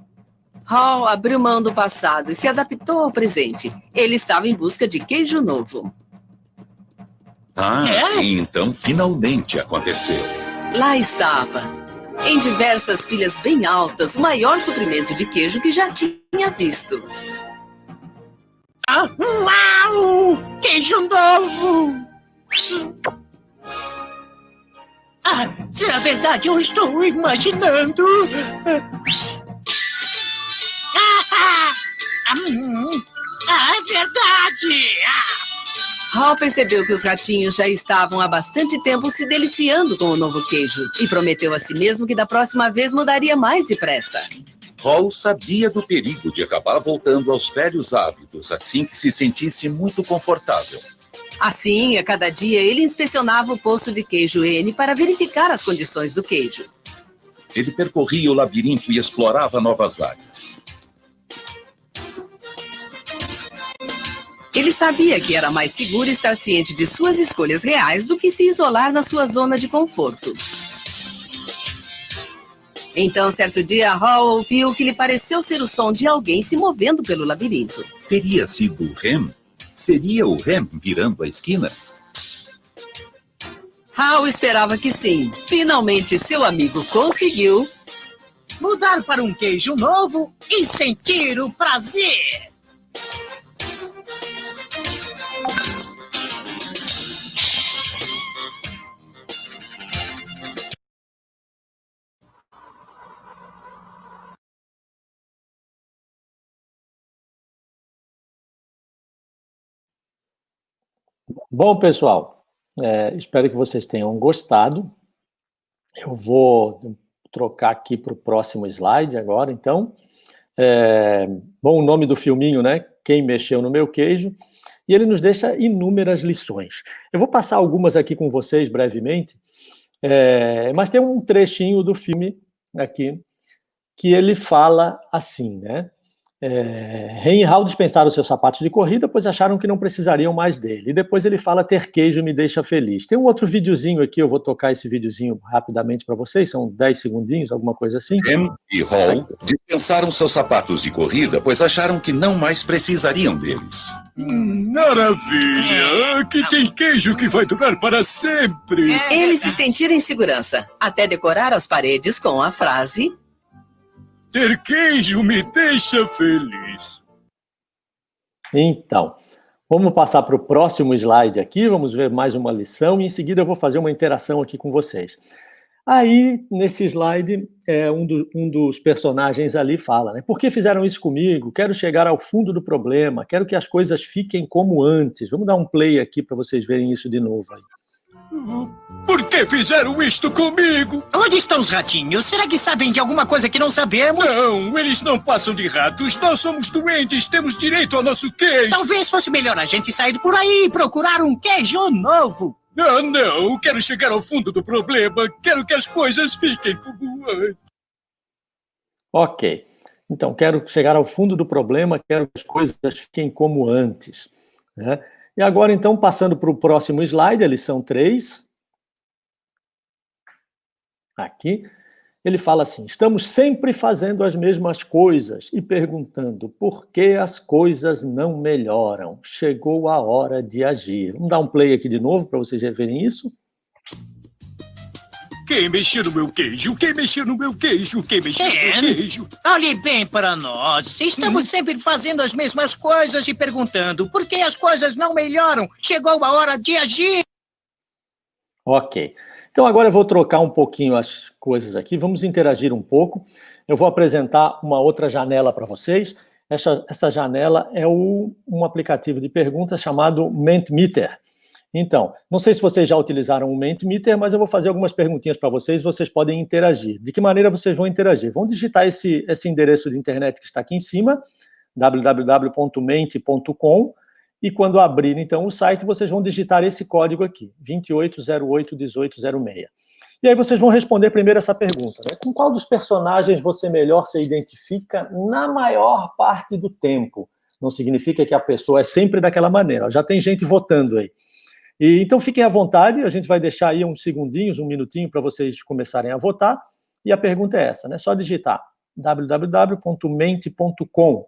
Hal abriu mão do passado e se adaptou ao presente. Ele estava em busca de queijo novo. E então finalmente aconteceu. Lá estava, em diversas pilhas bem altas, o maior suprimento de queijo que já tinha visto. Uau! Queijo novo! Se é verdade, eu estou imaginando. É verdade! Hal percebeu que os ratinhos já estavam há bastante tempo se deliciando com o novo queijo e prometeu a si mesmo que da próxima vez mudaria mais depressa. Hall sabia do perigo de acabar voltando aos velhos hábitos assim que se sentisse muito confortável. Assim, a cada dia, ele inspecionava o posto de queijo N para verificar as condições do queijo. Ele percorria o labirinto e explorava novas áreas. Ele sabia que era mais seguro estar ciente de suas escolhas reais do que se isolar na sua zona de conforto. Então, certo dia, Hal ouviu o que lhe pareceu ser o som de alguém se movendo pelo labirinto. Teria sido o Rem? Seria o Rem virando a esquina? Hal esperava que sim. Finalmente, seu amigo conseguiu mudar para um queijo novo e sentir o prazer. Bom, pessoal, espero que vocês tenham gostado. Eu vou trocar aqui para o próximo slide agora, então. Bom, o nome do filminho, né? Quem Mexeu no Meu Queijo. E ele nos deixa inúmeras lições. Eu vou passar algumas aqui com vocês brevemente, mas tem um trechinho do filme aqui que ele fala assim, né? Ren e Hal dispensaram seus sapatos de corrida, pois acharam que não precisariam mais dele. E depois ele fala: ter queijo me deixa feliz. Tem um outro videozinho aqui, eu vou tocar esse videozinho rapidamente para vocês, são 10 segundinhos, alguma coisa assim. Rem e Hall dispensaram seus sapatos de corrida, pois acharam que não mais precisariam deles. Maravilha! Aqui tem queijo que vai durar para sempre. Eles se sentiram em segurança, até decorar as paredes com a frase: ter queijo me deixa feliz. Então, vamos passar para o próximo slide aqui, vamos ver mais uma lição e em seguida eu vou fazer uma interação aqui com vocês. Aí, nesse slide, um dos personagens ali fala, né? Por que fizeram isso comigo? Quero chegar ao fundo do problema, quero que as coisas fiquem como antes. Vamos dar um play aqui para vocês verem isso de novo aí. Por que fizeram isto comigo? Onde estão os ratinhos? Será que sabem de alguma coisa que não sabemos? Não, eles não passam de ratos. Nós somos doentes, temos direito ao nosso queijo. Talvez fosse melhor a gente sair por aí e procurar um queijo novo. Não, quero chegar ao fundo do problema. Quero que as coisas fiquem como antes. Ok. Então, quero chegar ao fundo do problema, quero que as coisas fiquem como antes, né? E agora, então, passando para o próximo slide, a lição 3. Aqui, ele fala assim: estamos sempre fazendo as mesmas coisas e perguntando por que as coisas não melhoram. Chegou a hora de agir. Vamos dar um play aqui de novo para vocês verem isso. Quem mexeu no meu queijo? Quem mexeu no meu queijo? Quem mexeu no meu queijo? Olhe bem para nós. Estamos sempre fazendo as mesmas coisas e perguntando por que as coisas não melhoram. Chegou a hora de agir. Ok. Então, agora eu vou trocar um pouquinho as coisas aqui, vamos interagir um pouco. Eu vou apresentar uma outra janela para vocês. Essa janela é um aplicativo de perguntas chamado Mentimeter. Então, não sei se vocês já utilizaram o Mentimeter, mas eu vou fazer algumas perguntinhas para vocês, vocês podem interagir. De que maneira vocês vão interagir? Vão digitar esse endereço de internet que está aqui em cima, www.mente.com, e quando abrir, então, o site, vocês vão digitar esse código aqui, 28081806. E aí vocês vão responder primeiro essa pergunta, né? Com qual dos personagens você melhor se identifica na maior parte do tempo? Não significa que a pessoa é sempre daquela maneira. Já tem gente votando aí. E, então, fiquem à vontade, a gente vai deixar aí uns segundinhos, um minutinho, para vocês começarem a votar. E a pergunta é essa, né? Só digitar www.mente.com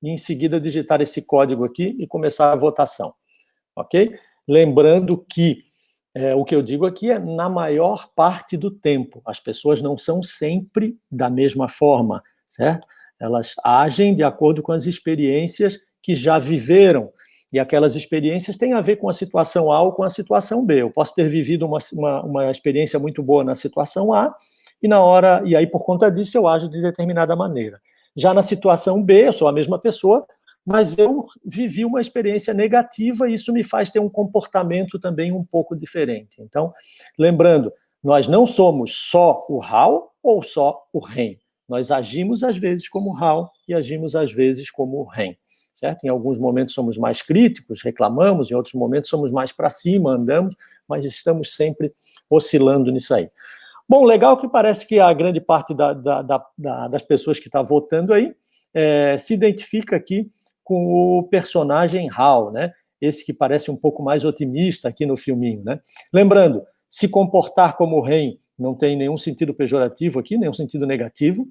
e, em seguida, digitar esse código aqui e começar a votação, ok? Lembrando que o que eu digo aqui é na maior parte do tempo. As pessoas não são sempre da mesma forma, certo? Elas agem de acordo com as experiências que já viveram. E aquelas experiências têm a ver com a situação A ou com a situação B. Eu posso ter vivido uma experiência muito boa na situação A, e aí, por conta disso, eu ajo de determinada maneira. Já na situação B, eu sou a mesma pessoa, mas eu vivi uma experiência negativa e isso me faz ter um comportamento também um pouco diferente. Então, lembrando, nós não somos só o Hal ou só o Ren. Nós agimos às vezes como o Hal e agimos às vezes como o Ren. Certo? Em alguns momentos somos mais críticos, reclamamos, em outros momentos somos mais para cima, andamos, mas estamos sempre oscilando nisso aí. Bom, legal que parece que a grande parte das pessoas que está votando aí se identifica aqui com o personagem Hal, né? Esse que parece um pouco mais otimista aqui no filminho, né? Lembrando, se comportar como o Ren não tem nenhum sentido pejorativo aqui, nenhum sentido negativo,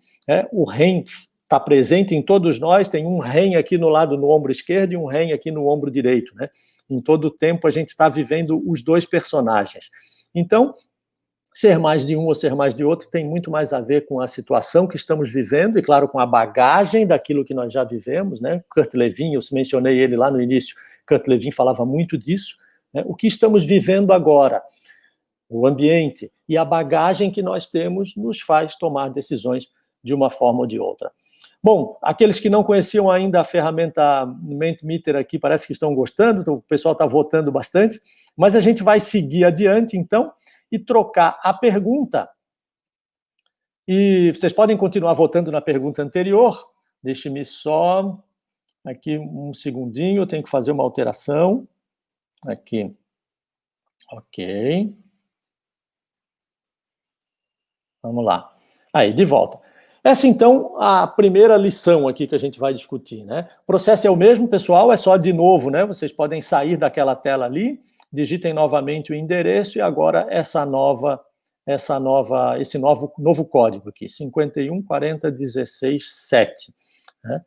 o Ren está presente em todos nós, tem um Ren aqui no ombro esquerdo e um Ren aqui no ombro direito, né? Em todo o tempo a gente está vivendo os dois personagens. Então, ser mais de um ou ser mais de outro tem muito mais a ver com a situação que estamos vivendo e, claro, com a bagagem daquilo que nós já vivemos, né? Kurt Lewin, eu mencionei ele lá no início, Kurt Lewin falava muito disso, né? O que estamos vivendo agora, o ambiente e a bagagem que nós temos nos faz tomar decisões de uma forma ou de outra. Bom, aqueles que não conheciam ainda a ferramenta Mentimeter aqui, parece que estão gostando, então o pessoal está votando bastante, mas a gente vai seguir adiante, então, e trocar a pergunta. E vocês podem continuar votando na pergunta anterior, deixe-me só aqui um segundinho, eu tenho que fazer uma alteração. Aqui. Ok. Vamos lá. Aí, de volta. Essa, então, a primeira lição aqui que a gente vai discutir, né? O processo é o mesmo, pessoal, é só de novo, né? Vocês podem sair daquela tela ali, digitem novamente o endereço e agora esse novo código aqui, 514016.7, né?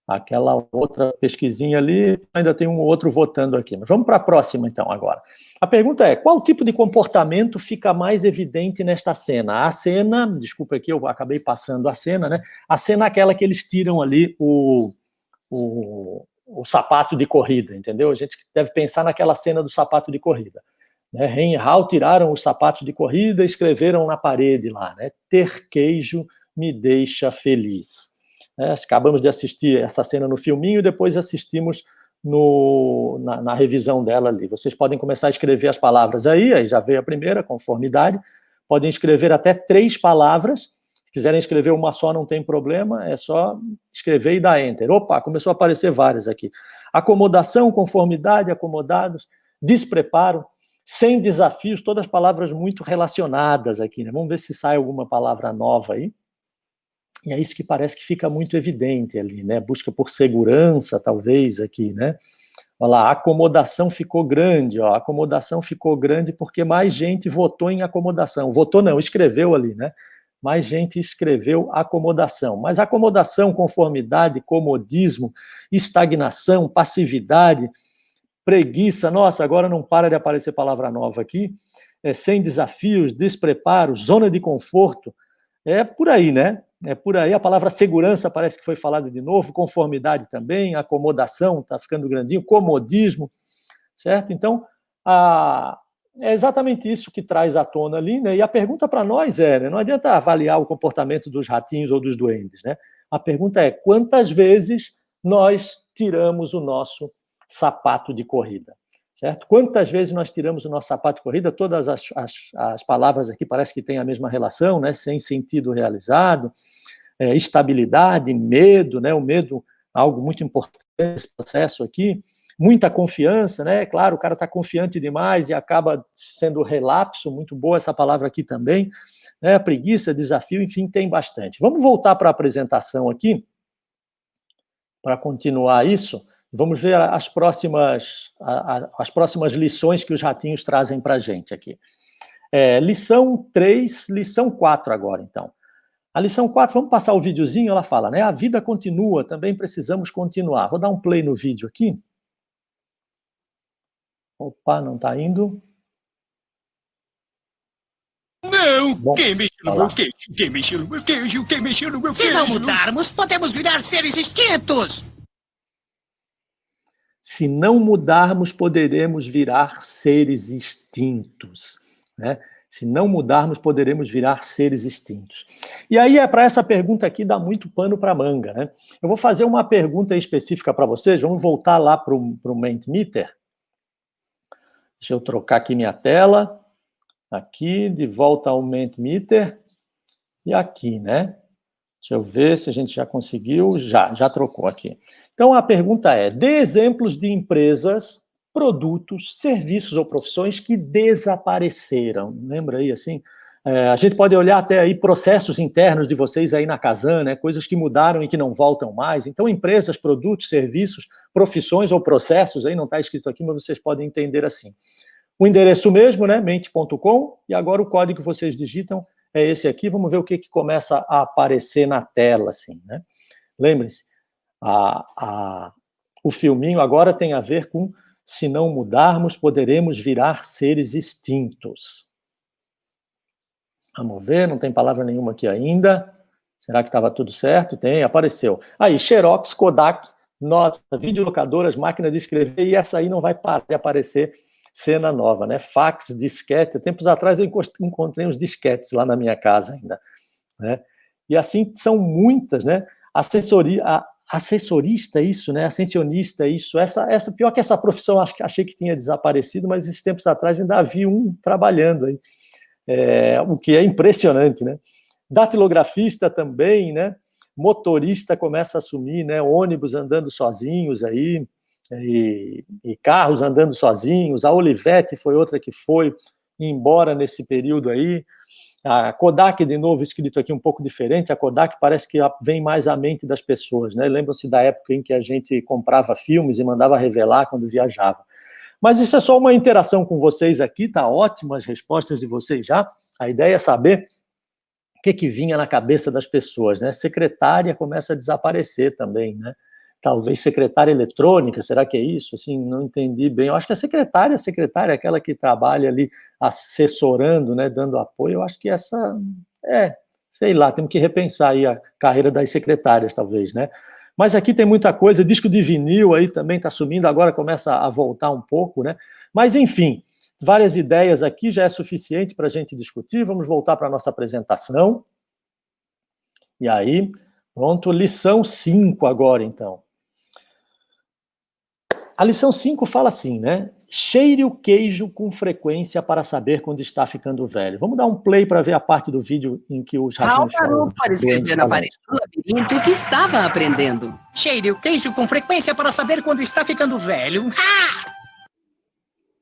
Aquela outra pesquisinha ali, ainda tem um outro votando aqui. Mas vamos para a próxima, então, agora. A pergunta é, qual tipo de comportamento fica mais evidente nesta cena? A cena, desculpa aqui, eu acabei passando a cena, né? A cena é aquela que eles tiram ali o sapato de corrida, entendeu? A gente deve pensar naquela cena do sapato de corrida. Né? Ren e Hal tiraram os sapatos de corrida e escreveram na parede lá, né? Ter queijo me deixa feliz. Acabamos de assistir essa cena no filminho e depois assistimos na revisão dela ali. Vocês podem começar a escrever as palavras aí já veio a primeira, conformidade. Podem escrever até 3 palavras. Se quiserem escrever uma só, não tem problema, é só escrever e dar enter. Opa, começou a aparecer várias aqui. Acomodação, conformidade, acomodados, despreparo, sem desafios, todas palavras muito relacionadas aqui, né? Vamos ver se sai alguma palavra nova aí. E é isso que parece que fica muito evidente ali, né? Busca por segurança, talvez, aqui, né? Olha lá, a acomodação ficou grande, ó. A acomodação ficou grande porque mais gente votou em acomodação. Votou não, escreveu ali, né? Mais gente escreveu acomodação. Mas acomodação, conformidade, comodismo, estagnação, passividade, preguiça, nossa, agora não para de aparecer palavra nova aqui, sem desafios, despreparo, zona de conforto, é por aí, né? É por aí, a palavra segurança parece que foi falada de novo, conformidade também, acomodação, está ficando grandinho, comodismo, certo? Então, é exatamente isso que traz à tona ali, né? E a pergunta para nós né? Não adianta avaliar o comportamento dos ratinhos ou dos duendes, né? A pergunta é, quantas vezes nós tiramos o nosso sapato de corrida, certo? Quantas vezes nós tiramos o nosso sapato de corrida? Todas as palavras aqui parecem que têm a mesma relação, né? Sem sentido realizado, estabilidade, medo, né? O medo, algo muito importante nesse processo aqui, muita confiança, né? Claro, o cara está confiante demais e acaba sendo relapso, muito boa essa palavra aqui também, né? Preguiça, desafio, enfim, tem bastante. Vamos voltar para a apresentação aqui, para continuar isso. Vamos ver as próximas lições que os ratinhos trazem para a gente aqui. Lição 3, lição 4 agora, então. A lição 4, vamos passar o videozinho, ela fala, né? A vida continua, também precisamos continuar. Vou dar um play no vídeo aqui. Opa, não está indo. Não! Bom, quem mexeu no meu queijo? Quem mexeu no meu queijo? Quem mexeu no meu queijo? Se não mudarmos, podemos virar seres extintos! Se não mudarmos, poderemos virar seres extintos, né? Se não mudarmos, poderemos virar seres extintos. E aí, para essa pergunta aqui, dá muito pano para manga, né? Eu vou fazer uma pergunta específica para vocês, vamos voltar lá para o Mentimeter. Deixa eu trocar aqui minha tela, aqui, de volta ao Mentimeter, e aqui, né? Deixa eu ver se a gente já conseguiu, já trocou aqui. Então, a pergunta é, dê exemplos de empresas, produtos, serviços ou profissões que desapareceram. Lembra aí, assim? A gente pode olhar até aí processos internos de vocês aí na Kazan, né? Coisas que mudaram e que não voltam mais. Então, empresas, produtos, serviços, profissões ou processos, aí não está escrito aqui, mas vocês podem entender assim. O endereço mesmo, né? mente.com, e agora o código que vocês digitam é esse aqui. Vamos ver o que começa a aparecer na tela, assim, né? Lembrem-se, o filminho agora tem a ver com se não mudarmos, poderemos virar seres extintos. Vamos ver, não tem palavra nenhuma aqui ainda. Será que estava tudo certo? Tem, apareceu. Aí, Xerox, Kodak, nossa, videolocadoras, máquina de escrever, e essa aí não vai parar de aparecer cena nova, né? Fax, disquete. Tempos atrás eu encontrei uns disquetes lá na minha casa ainda, né? E assim são muitas, né? Assessorista, isso, né? Ascensionista, isso. Essa pior que essa profissão, achei que tinha desaparecido, mas esses tempos atrás ainda havia um trabalhando aí. O que é impressionante, né? Datilografista também, né? Motorista começa a assumir, né? Ônibus andando sozinhos aí, e carros andando sozinhos. A Olivetti foi outra que foi embora nesse período aí. A Kodak, de novo, escrito aqui um pouco diferente. A Kodak parece que vem mais à mente das pessoas, né? Lembram-se da época em que a gente comprava filmes e mandava revelar quando viajava. Mas isso é só uma interação com vocês aqui, tá ótimo as respostas de vocês já. A ideia é saber o que vinha na cabeça das pessoas, né? Secretária começa a desaparecer também, né? Talvez secretária eletrônica, será que é isso? Assim, não entendi bem. Eu acho que a secretária, aquela que trabalha ali assessorando, né, dando apoio, eu acho que essa, sei lá, temos que repensar aí a carreira das secretárias, talvez, né? Mas aqui tem muita coisa, disco de vinil aí também está sumindo, agora começa a voltar um pouco, né? Mas, enfim, várias ideias aqui, já é suficiente para a gente discutir. Vamos voltar para a nossa apresentação. E aí, pronto, lição 5 agora, então. A lição 5 fala assim, né? Cheire o queijo com frequência para saber quando está ficando velho. Vamos dar um play para ver a parte do vídeo em que os ratinhos falam. Para escrever na parede do labirinto o que estava aprendendo. Cheire o queijo com frequência para saber quando está ficando velho. Ah!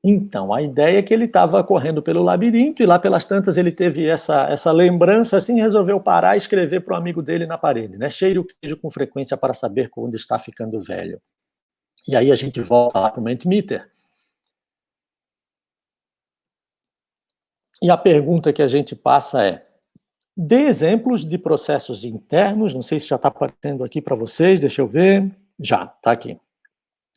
Então, a ideia é que ele estava correndo pelo labirinto e lá pelas tantas ele teve essa lembrança assim, resolveu parar e escrever para o amigo dele na parede, né? Cheire o queijo com frequência para saber quando está ficando velho. E aí a gente volta lá para o Mentimeter. E a pergunta que a gente passa é: dê exemplos de processos internos, não sei se já está aparecendo aqui para vocês, deixa eu ver. Já, está aqui.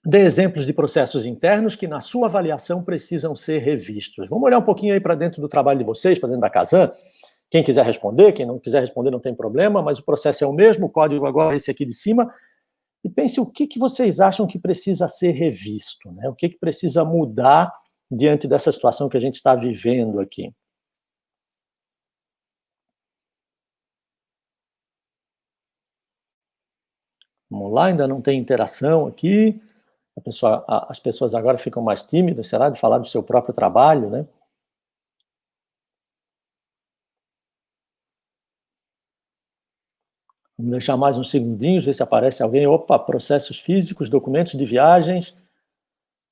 Dê exemplos de processos internos que, na sua avaliação, precisam ser revistos. Vamos olhar um pouquinho aí para dentro do trabalho de vocês, para dentro da Kazan. Quem quiser responder, quem não quiser responder não tem problema, mas o processo é o mesmo, o código agora é esse aqui de cima. E pense o que vocês acham que precisa ser revisto, né? O que precisa mudar diante dessa situação que a gente está vivendo aqui. Vamos lá, ainda não tem interação aqui. As pessoas agora ficam mais tímidas, será, de falar do seu próprio trabalho, né? Vamos deixar mais uns segundinhos, ver se aparece alguém. Opa, processos físicos, documentos de viagens,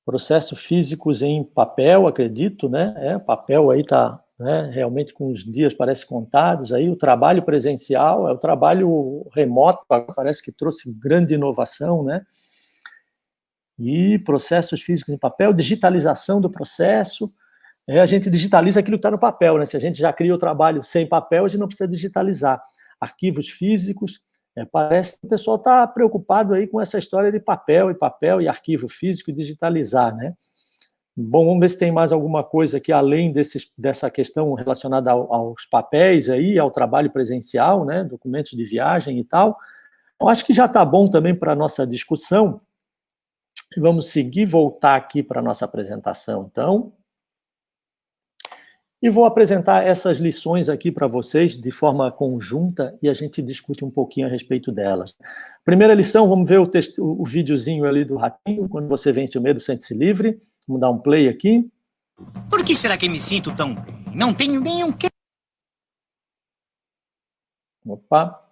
processos físicos em papel, acredito, né? Papel aí está, né, realmente com os dias parece contados. Aí o trabalho presencial, o trabalho remoto, parece que trouxe grande inovação, né? E processos físicos em papel, digitalização do processo. A gente digitaliza aquilo que está no papel, né? Se a gente já cria o trabalho sem papel, a gente não precisa digitalizar. Arquivos físicos, parece que o pessoal está preocupado aí com essa história de papel e arquivo físico e digitalizar, né? Bom, vamos ver se tem mais alguma coisa aqui, além dessa questão relacionada aos papéis aí, ao trabalho presencial, né? Documentos de viagem e tal. Eu acho que já está bom também para a nossa discussão. Vamos seguir, voltar aqui para a nossa apresentação, então. E vou apresentar essas lições aqui para vocês de forma conjunta e a gente discute um pouquinho a respeito delas. Primeira lição, vamos ver o videozinho ali do ratinho, quando você vence o medo, sente-se livre. Vamos dar um play aqui. Por que será que me sinto tão bem? Não tenho nenhum que... Opa.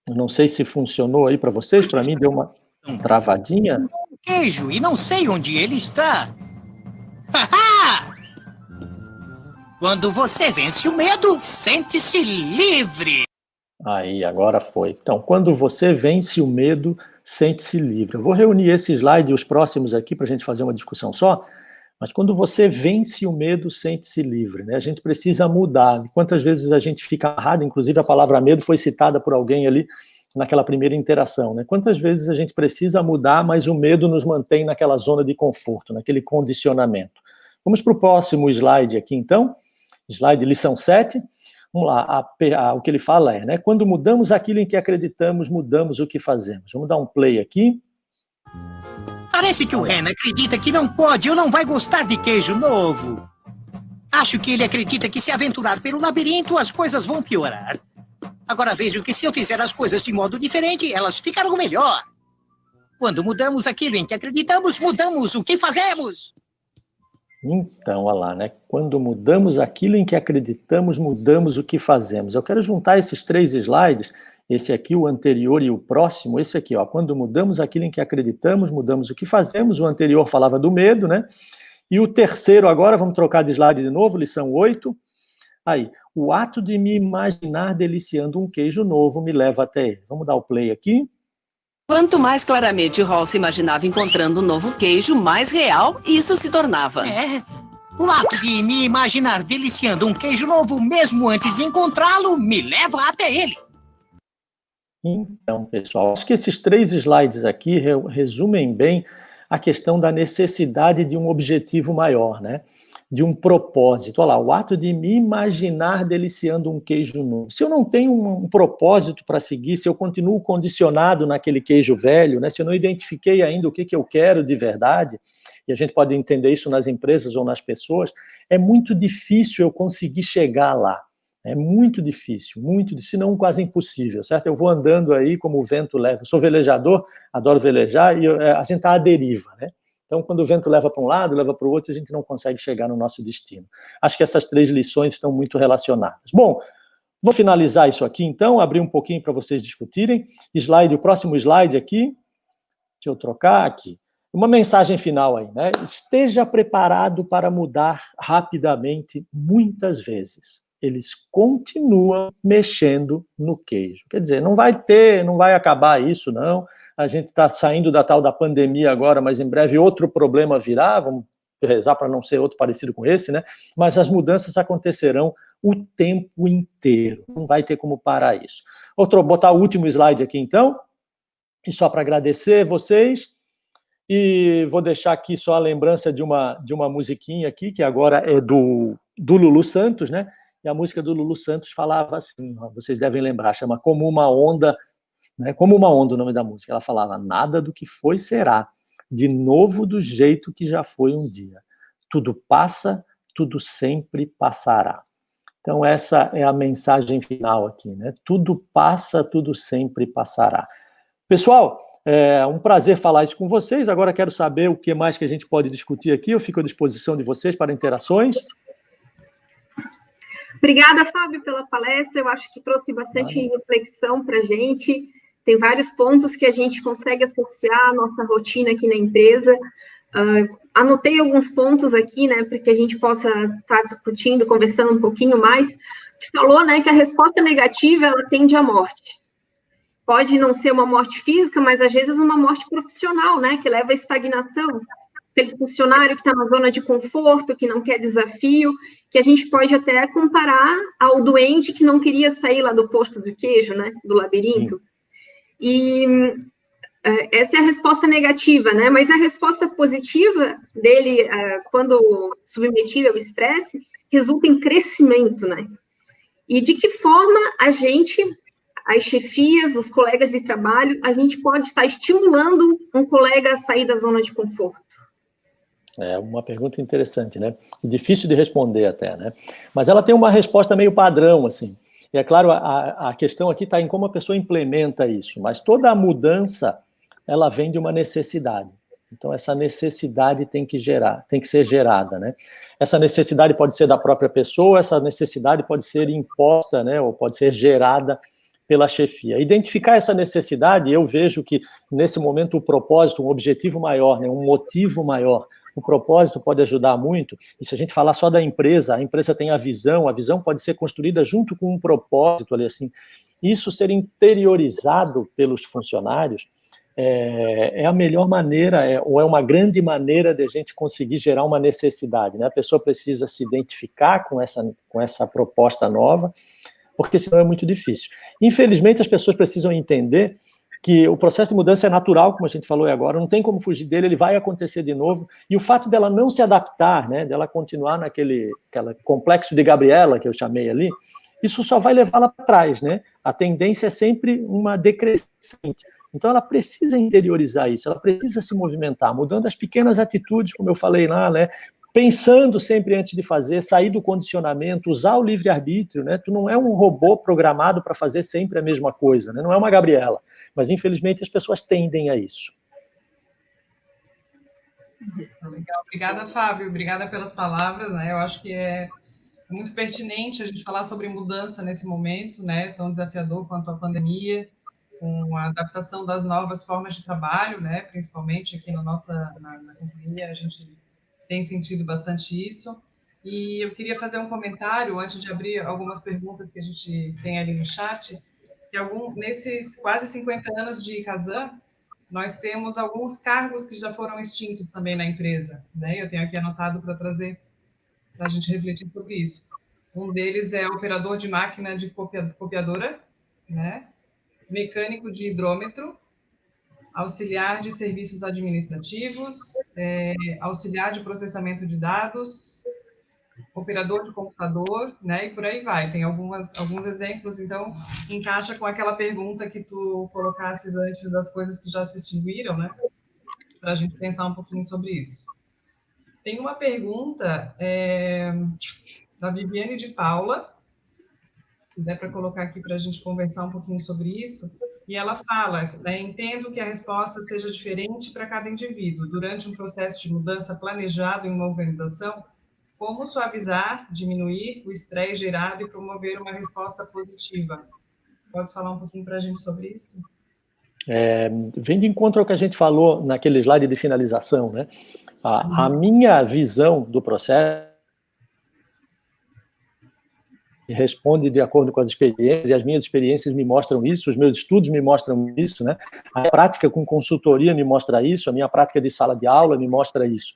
Eu não sei se funcionou aí para vocês, para mim deu uma travadinha. Queijo e não sei onde ele está. Quando você vence o medo, sente-se livre. Aí, agora foi. Então, quando você vence o medo, sente-se livre. Eu vou reunir esse slide e os próximos aqui para a gente fazer uma discussão só, mas quando você vence o medo, sente-se livre, né? A gente precisa mudar. Quantas vezes a gente fica amarrado, inclusive a palavra medo foi citada por alguém ali naquela primeira interação, né? Quantas vezes a gente precisa mudar, mas o medo nos mantém naquela zona de conforto, naquele condicionamento. Vamos para o próximo slide aqui, então. Slide lição 7. Vamos lá, o que ele fala é, né? Quando mudamos aquilo em que acreditamos, mudamos o que fazemos. Vamos dar um play aqui. Parece que o Ren acredita que não pode ou não vai gostar de queijo novo. Acho que ele acredita que se aventurar pelo labirinto, as coisas vão piorar. Agora vejo que se eu fizer as coisas de modo diferente, elas ficarão melhor. Quando mudamos aquilo em que acreditamos, mudamos o que fazemos. Então, olha lá, né? Quando mudamos aquilo em que acreditamos, mudamos o que fazemos. Eu quero juntar esses 3 slides, esse aqui, o anterior e o próximo, esse aqui, ó. Quando mudamos aquilo em que acreditamos, mudamos o que fazemos. O anterior falava do medo, né? E o terceiro agora, vamos trocar de slide de novo, lição 8. Aí, o ato de me imaginar deliciando um queijo novo me leva até ele. Vamos dar o play aqui. Quanto mais claramente Hall se imaginava encontrando um novo queijo, mais real isso se tornava. O ato de me imaginar deliciando um queijo novo, mesmo antes de encontrá-lo, me leva até ele. Então, pessoal, acho que esses 3 slides aqui resumem bem a questão da necessidade de um objetivo maior, né? De um propósito. Olha lá, o ato de me imaginar deliciando um queijo novo. Se eu não tenho um propósito para seguir, se eu continuo condicionado naquele queijo velho, né, se eu não identifiquei ainda o que eu quero de verdade, e a gente pode entender isso nas empresas ou nas pessoas, é muito difícil eu conseguir chegar lá. É muito difícil, se não quase impossível, certo? Eu vou andando aí como o vento leva. Eu sou velejador, adoro velejar, e a gente está à deriva, né? Então, quando o vento leva para um lado, leva para o outro, a gente não consegue chegar no nosso destino. Acho que essas 3 lições estão muito relacionadas. Bom, vou finalizar isso aqui, então, abrir um pouquinho para vocês discutirem. O próximo slide aqui. Deixa eu trocar aqui. Uma mensagem final aí, né? Esteja preparado para mudar rapidamente, muitas vezes. Eles continuam mexendo no queijo. Quer dizer, não vai acabar isso, não. A gente está saindo da tal da pandemia agora, mas em breve outro problema virá, vamos rezar para não ser outro parecido com esse, né? Mas as mudanças acontecerão o tempo inteiro, não vai ter como parar isso. Vou botar o último slide aqui, então, e só para agradecer vocês, e vou deixar aqui só a lembrança de uma musiquinha aqui, que agora é do Lulu Santos, né? E a música do Lulu Santos falava assim, ó, vocês devem lembrar, chama Como uma Onda, né? Como uma Onda o nome da música. Ela falava, nada do que foi será, de novo do jeito que já foi um dia. Tudo passa, tudo sempre passará. Então essa é a mensagem final aqui, né? Tudo passa, tudo sempre passará. Pessoal, é um prazer falar isso com vocês. Agora quero saber o que mais que a gente pode discutir aqui. Eu fico à disposição de vocês para interações. Obrigada, Fábio, pela palestra. Eu acho que trouxe bastante reflexão para a gente. Tem vários pontos que a gente consegue associar à nossa rotina aqui na empresa. Anotei alguns pontos aqui, né, para que a gente possa estar discutindo, conversando um pouquinho mais. Você falou, né, que a resposta negativa, ela tende à morte. Pode não ser uma morte física, mas às vezes uma morte profissional, né, que leva à estagnação. Aquele funcionário que está na zona de conforto, que não quer desafio, que a gente pode até comparar ao doente que não queria sair lá do posto do queijo, né, do labirinto. E essa é a resposta negativa, né, mas a resposta positiva dele, quando submetido ao estresse, resulta em crescimento, né. E de que forma a gente, as chefias, os colegas de trabalho, a gente pode estar estimulando um colega a sair da zona de conforto? É uma pergunta interessante, né? Difícil de responder até, né? Mas ela tem uma resposta meio padrão, assim. E é claro, a questão aqui está em como a pessoa implementa isso. Mas toda a mudança, ela vem de uma necessidade. Então, essa necessidade tem que ser gerada, né? Essa necessidade pode ser da própria pessoa, essa necessidade pode ser imposta, né? Ou pode ser gerada pela chefia. Identificar essa necessidade, eu vejo que, nesse momento, o propósito, um objetivo maior, né? Um motivo maior, o propósito pode ajudar muito, e se a gente falar só da empresa, a empresa tem a visão pode ser construída junto com um propósito ali, assim, isso ser interiorizado pelos funcionários é a melhor maneira, ou é uma grande maneira de a gente conseguir gerar uma necessidade, né? A pessoa precisa se identificar com essa proposta nova, porque senão é muito difícil. Infelizmente, as pessoas precisam entender que o processo de mudança é natural, como a gente falou agora, não tem como fugir dele, ele vai acontecer de novo, e o fato dela não se adaptar, né, dela continuar aquele complexo de Gabriela, que eu chamei ali, isso só vai levá-la para trás, né? A tendência é sempre uma decrescente. Então, ela precisa interiorizar isso, ela precisa se movimentar, mudando as pequenas atitudes, como eu falei lá, né? Pensando sempre antes de fazer, sair do condicionamento, usar o livre-arbítrio, né? Tu não é um robô programado para fazer sempre a mesma coisa, né? Não é uma Gabriela, mas infelizmente as pessoas tendem a isso. Legal, obrigada, Fábio, obrigada pelas palavras, né? Eu acho que é muito pertinente a gente falar sobre mudança nesse momento, né? Tão desafiador quanto a pandemia, com a adaptação das novas formas de trabalho, né? Principalmente aqui na companhia, a gente tem sentido bastante isso. E eu queria fazer um comentário, antes de abrir algumas perguntas que a gente tem ali no chat, que nesses quase 50 anos de Kazan, nós temos alguns cargos que já foram extintos também na empresa, né? Eu tenho aqui anotado para trazer, para a gente refletir sobre isso. Um deles é operador de máquina de copiadora, né? Mecânico de hidrômetro, auxiliar de serviços administrativos, auxiliar de processamento de dados, operador de computador, né, e por aí vai. Tem alguns exemplos, então, encaixa com aquela pergunta que tu colocasses antes das coisas que já se extinguiram, né, para a gente pensar um pouquinho sobre isso. Tem uma pergunta da Viviane de Paula, se der para colocar aqui para a gente conversar um pouquinho sobre isso, e ela fala, né, entendo que a resposta seja diferente para cada indivíduo. Durante um processo de mudança planejado em uma organização, como suavizar, diminuir o estresse gerado e promover uma resposta positiva? Pode falar um pouquinho para a gente sobre isso? Vem de encontro ao que a gente falou naquele slide de finalização, né? A minha visão do processo responde de acordo com as experiências, e as minhas experiências me mostram isso, os meus estudos me mostram isso, né? A prática com consultoria me mostra isso, a minha prática de sala de aula me mostra isso.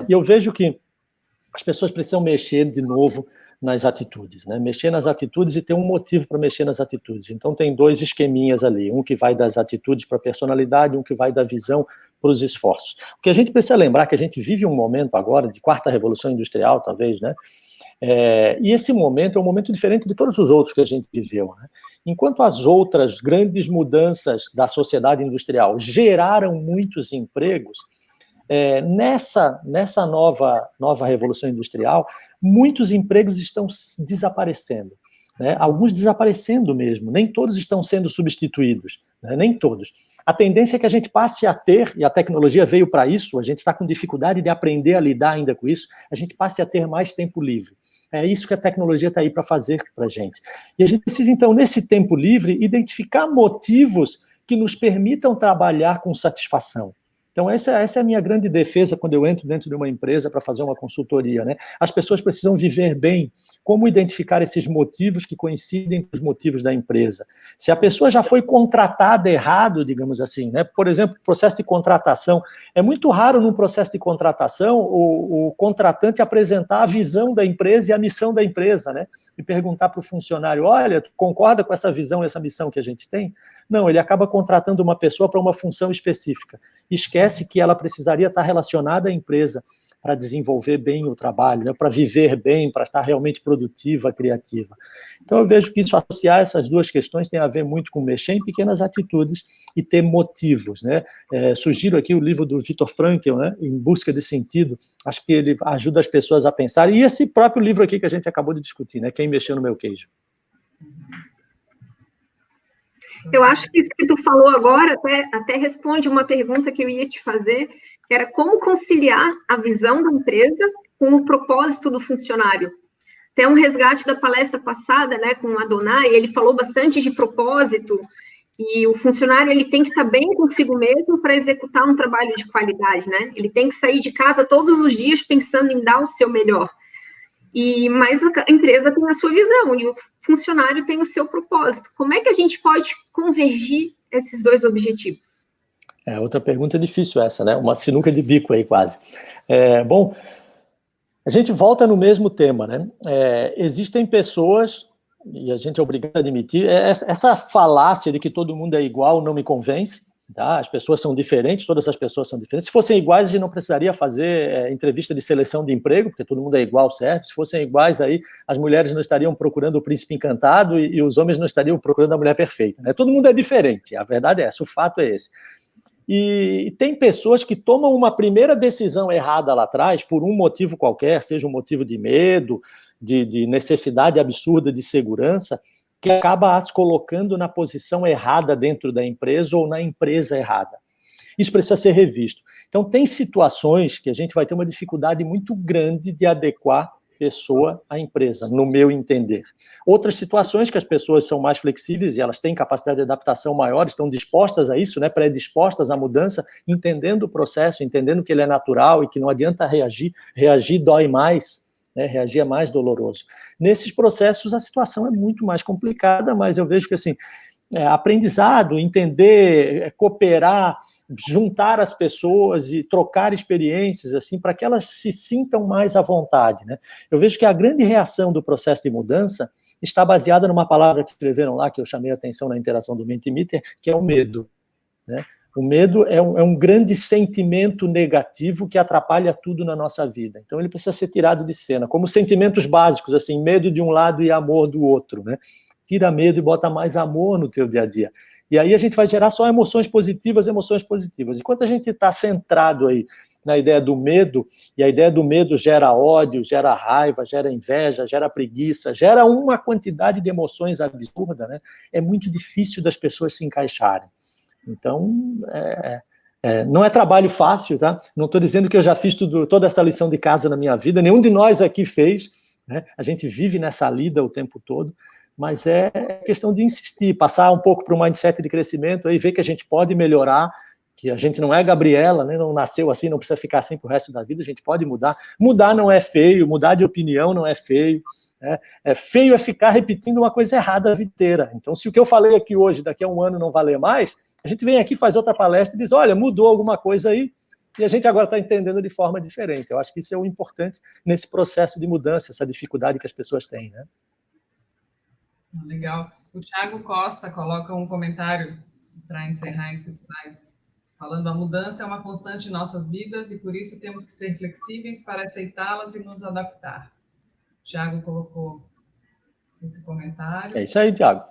E eu vejo que as pessoas precisam mexer de novo nas atitudes, né? Mexer nas atitudes e ter um motivo para mexer nas atitudes. Então tem dois esqueminhas ali, um que vai das atitudes para a personalidade, um que vai da visão para os esforços. O que a gente precisa lembrar é que a gente vive um momento agora de quarta revolução industrial, talvez, né? E esse momento é um momento diferente de todos os outros que a gente viveu, né? Enquanto as outras grandes mudanças da sociedade industrial geraram muitos empregos, nessa nova revolução industrial, muitos empregos estão desaparecendo, né? Alguns desaparecendo mesmo, nem todos estão sendo substituídos, né? Nem todos. A tendência é que a gente passe a ter, e a tecnologia veio para isso, a gente está com dificuldade de aprender a lidar ainda com isso, a gente passe a ter mais tempo livre. É isso que a tecnologia está aí para fazer para a gente. E a gente precisa, então, nesse tempo livre, identificar motivos que nos permitam trabalhar com satisfação. Então, essa é a minha grande defesa quando eu entro dentro de uma empresa para fazer uma consultoria, né? As pessoas precisam viver bem. Como identificar esses motivos que coincidem com os motivos da empresa? Se a pessoa já foi contratada errado, digamos assim, né? Por exemplo, processo de contratação. É muito raro num processo de contratação o contratante apresentar a visão da empresa e a missão da empresa, né? E perguntar para o funcionário, olha, tu concorda com essa visão e essa missão que a gente tem? Não, ele acaba contratando uma pessoa para uma função específica. Esquece que ela precisaria estar relacionada à empresa para desenvolver bem o trabalho, né, para viver bem, para estar realmente produtiva, criativa. Então, eu vejo que isso, associar essas duas questões tem a ver muito com mexer em pequenas atitudes e ter motivos, né? Sugiro aqui o livro do Viktor Frankl, né, Em Busca de Sentido. Acho que ele ajuda as pessoas a pensar. E esse próprio livro aqui que a gente acabou de discutir, né, Quem Mexeu no Meu Queijo. Eu acho que isso que tu falou agora até responde uma pergunta que eu ia te fazer, que era como conciliar a visão da empresa com o propósito do funcionário. Tem um resgate da palestra passada, né, com o Adonai, ele falou bastante de propósito, e o funcionário ele tem que estar bem consigo mesmo para executar um trabalho de qualidade, né? Ele tem que sair de casa todos os dias pensando em dar o seu melhor. Mas a empresa tem a sua visão e o funcionário tem o seu propósito. Como é que a gente pode convergir esses dois objetivos? Outra pergunta difícil essa, né? Uma sinuca de bico aí quase. Bom, a gente volta no mesmo tema, né? Existem pessoas, e a gente é obrigado a admitir, essa falácia de que todo mundo é igual não me convence. Tá? As pessoas são diferentes, todas as pessoas são diferentes. Se fossem iguais, a gente não precisaria fazer entrevista de seleção de emprego, porque todo mundo é igual, certo? Se fossem iguais, aí as mulheres não estariam procurando o príncipe encantado e os homens não estariam procurando a mulher perfeita, né? Todo mundo é diferente, a verdade é essa, o fato é esse. E tem pessoas que tomam uma primeira decisão errada lá atrás, por um motivo qualquer, seja um motivo de medo, de necessidade absurda de segurança, que acaba as colocando na posição errada dentro da empresa ou na empresa errada. Isso precisa ser revisto. Então, tem situações que a gente vai ter uma dificuldade muito grande de adequar pessoa à empresa, no meu entender. Outras situações que as pessoas são mais flexíveis e elas têm capacidade de adaptação maior, estão dispostas a isso, né, predispostas à mudança, entendendo o processo, entendendo que ele é natural e que não adianta reagir dói mais, né, reagir é mais doloroso. Nesses processos, a situação é muito mais complicada, mas eu vejo que, assim, aprendizado, entender, cooperar, juntar as pessoas e trocar experiências, assim, para que elas se sintam mais à vontade, né? Eu vejo que a grande reação do processo de mudança está baseada numa palavra que escreveram lá, que eu chamei a atenção na interação do Mentimeter, que é o medo, né? O medo é um grande sentimento negativo que atrapalha tudo na nossa vida. Então, ele precisa ser tirado de cena, como sentimentos básicos, assim, medo de um lado e amor do outro, né? Tira medo e bota mais amor no teu dia a dia. E aí a gente vai gerar só emoções positivas. Enquanto a gente está centrado aí na ideia do medo, e a ideia do medo gera ódio, gera raiva, gera inveja, gera preguiça, gera uma quantidade de emoções absurda, né? É muito difícil das pessoas se encaixarem. Então, não é trabalho fácil, tá? Não estou dizendo que eu já fiz toda essa lição de casa na minha vida, nenhum de nós aqui fez, né? A gente vive nessa lida o tempo todo, mas é questão de insistir, passar um pouco para um mindset de crescimento, aí ver que a gente pode melhorar, que a gente não é Gabriela, né? Não nasceu assim, não precisa ficar assim pro resto da vida, a gente pode mudar. Mudar não é feio, mudar de opinião não é feio, né? É feio é ficar repetindo uma coisa errada a vida inteira. Então, se o que eu falei aqui hoje, daqui a um ano não valer mais, a gente vem aqui, faz outra palestra e diz, olha, mudou alguma coisa aí, e a gente agora está entendendo de forma diferente. Eu acho que isso é o importante nesse processo de mudança, essa dificuldade que as pessoas têm, né? Legal. O Thiago Costa coloca um comentário para encerrar esse tutorial, falando: a mudança é uma constante em nossas vidas e por isso temos que ser flexíveis para aceitá-las e nos adaptar. O Thiago colocou esse comentário. É isso aí, Thiago.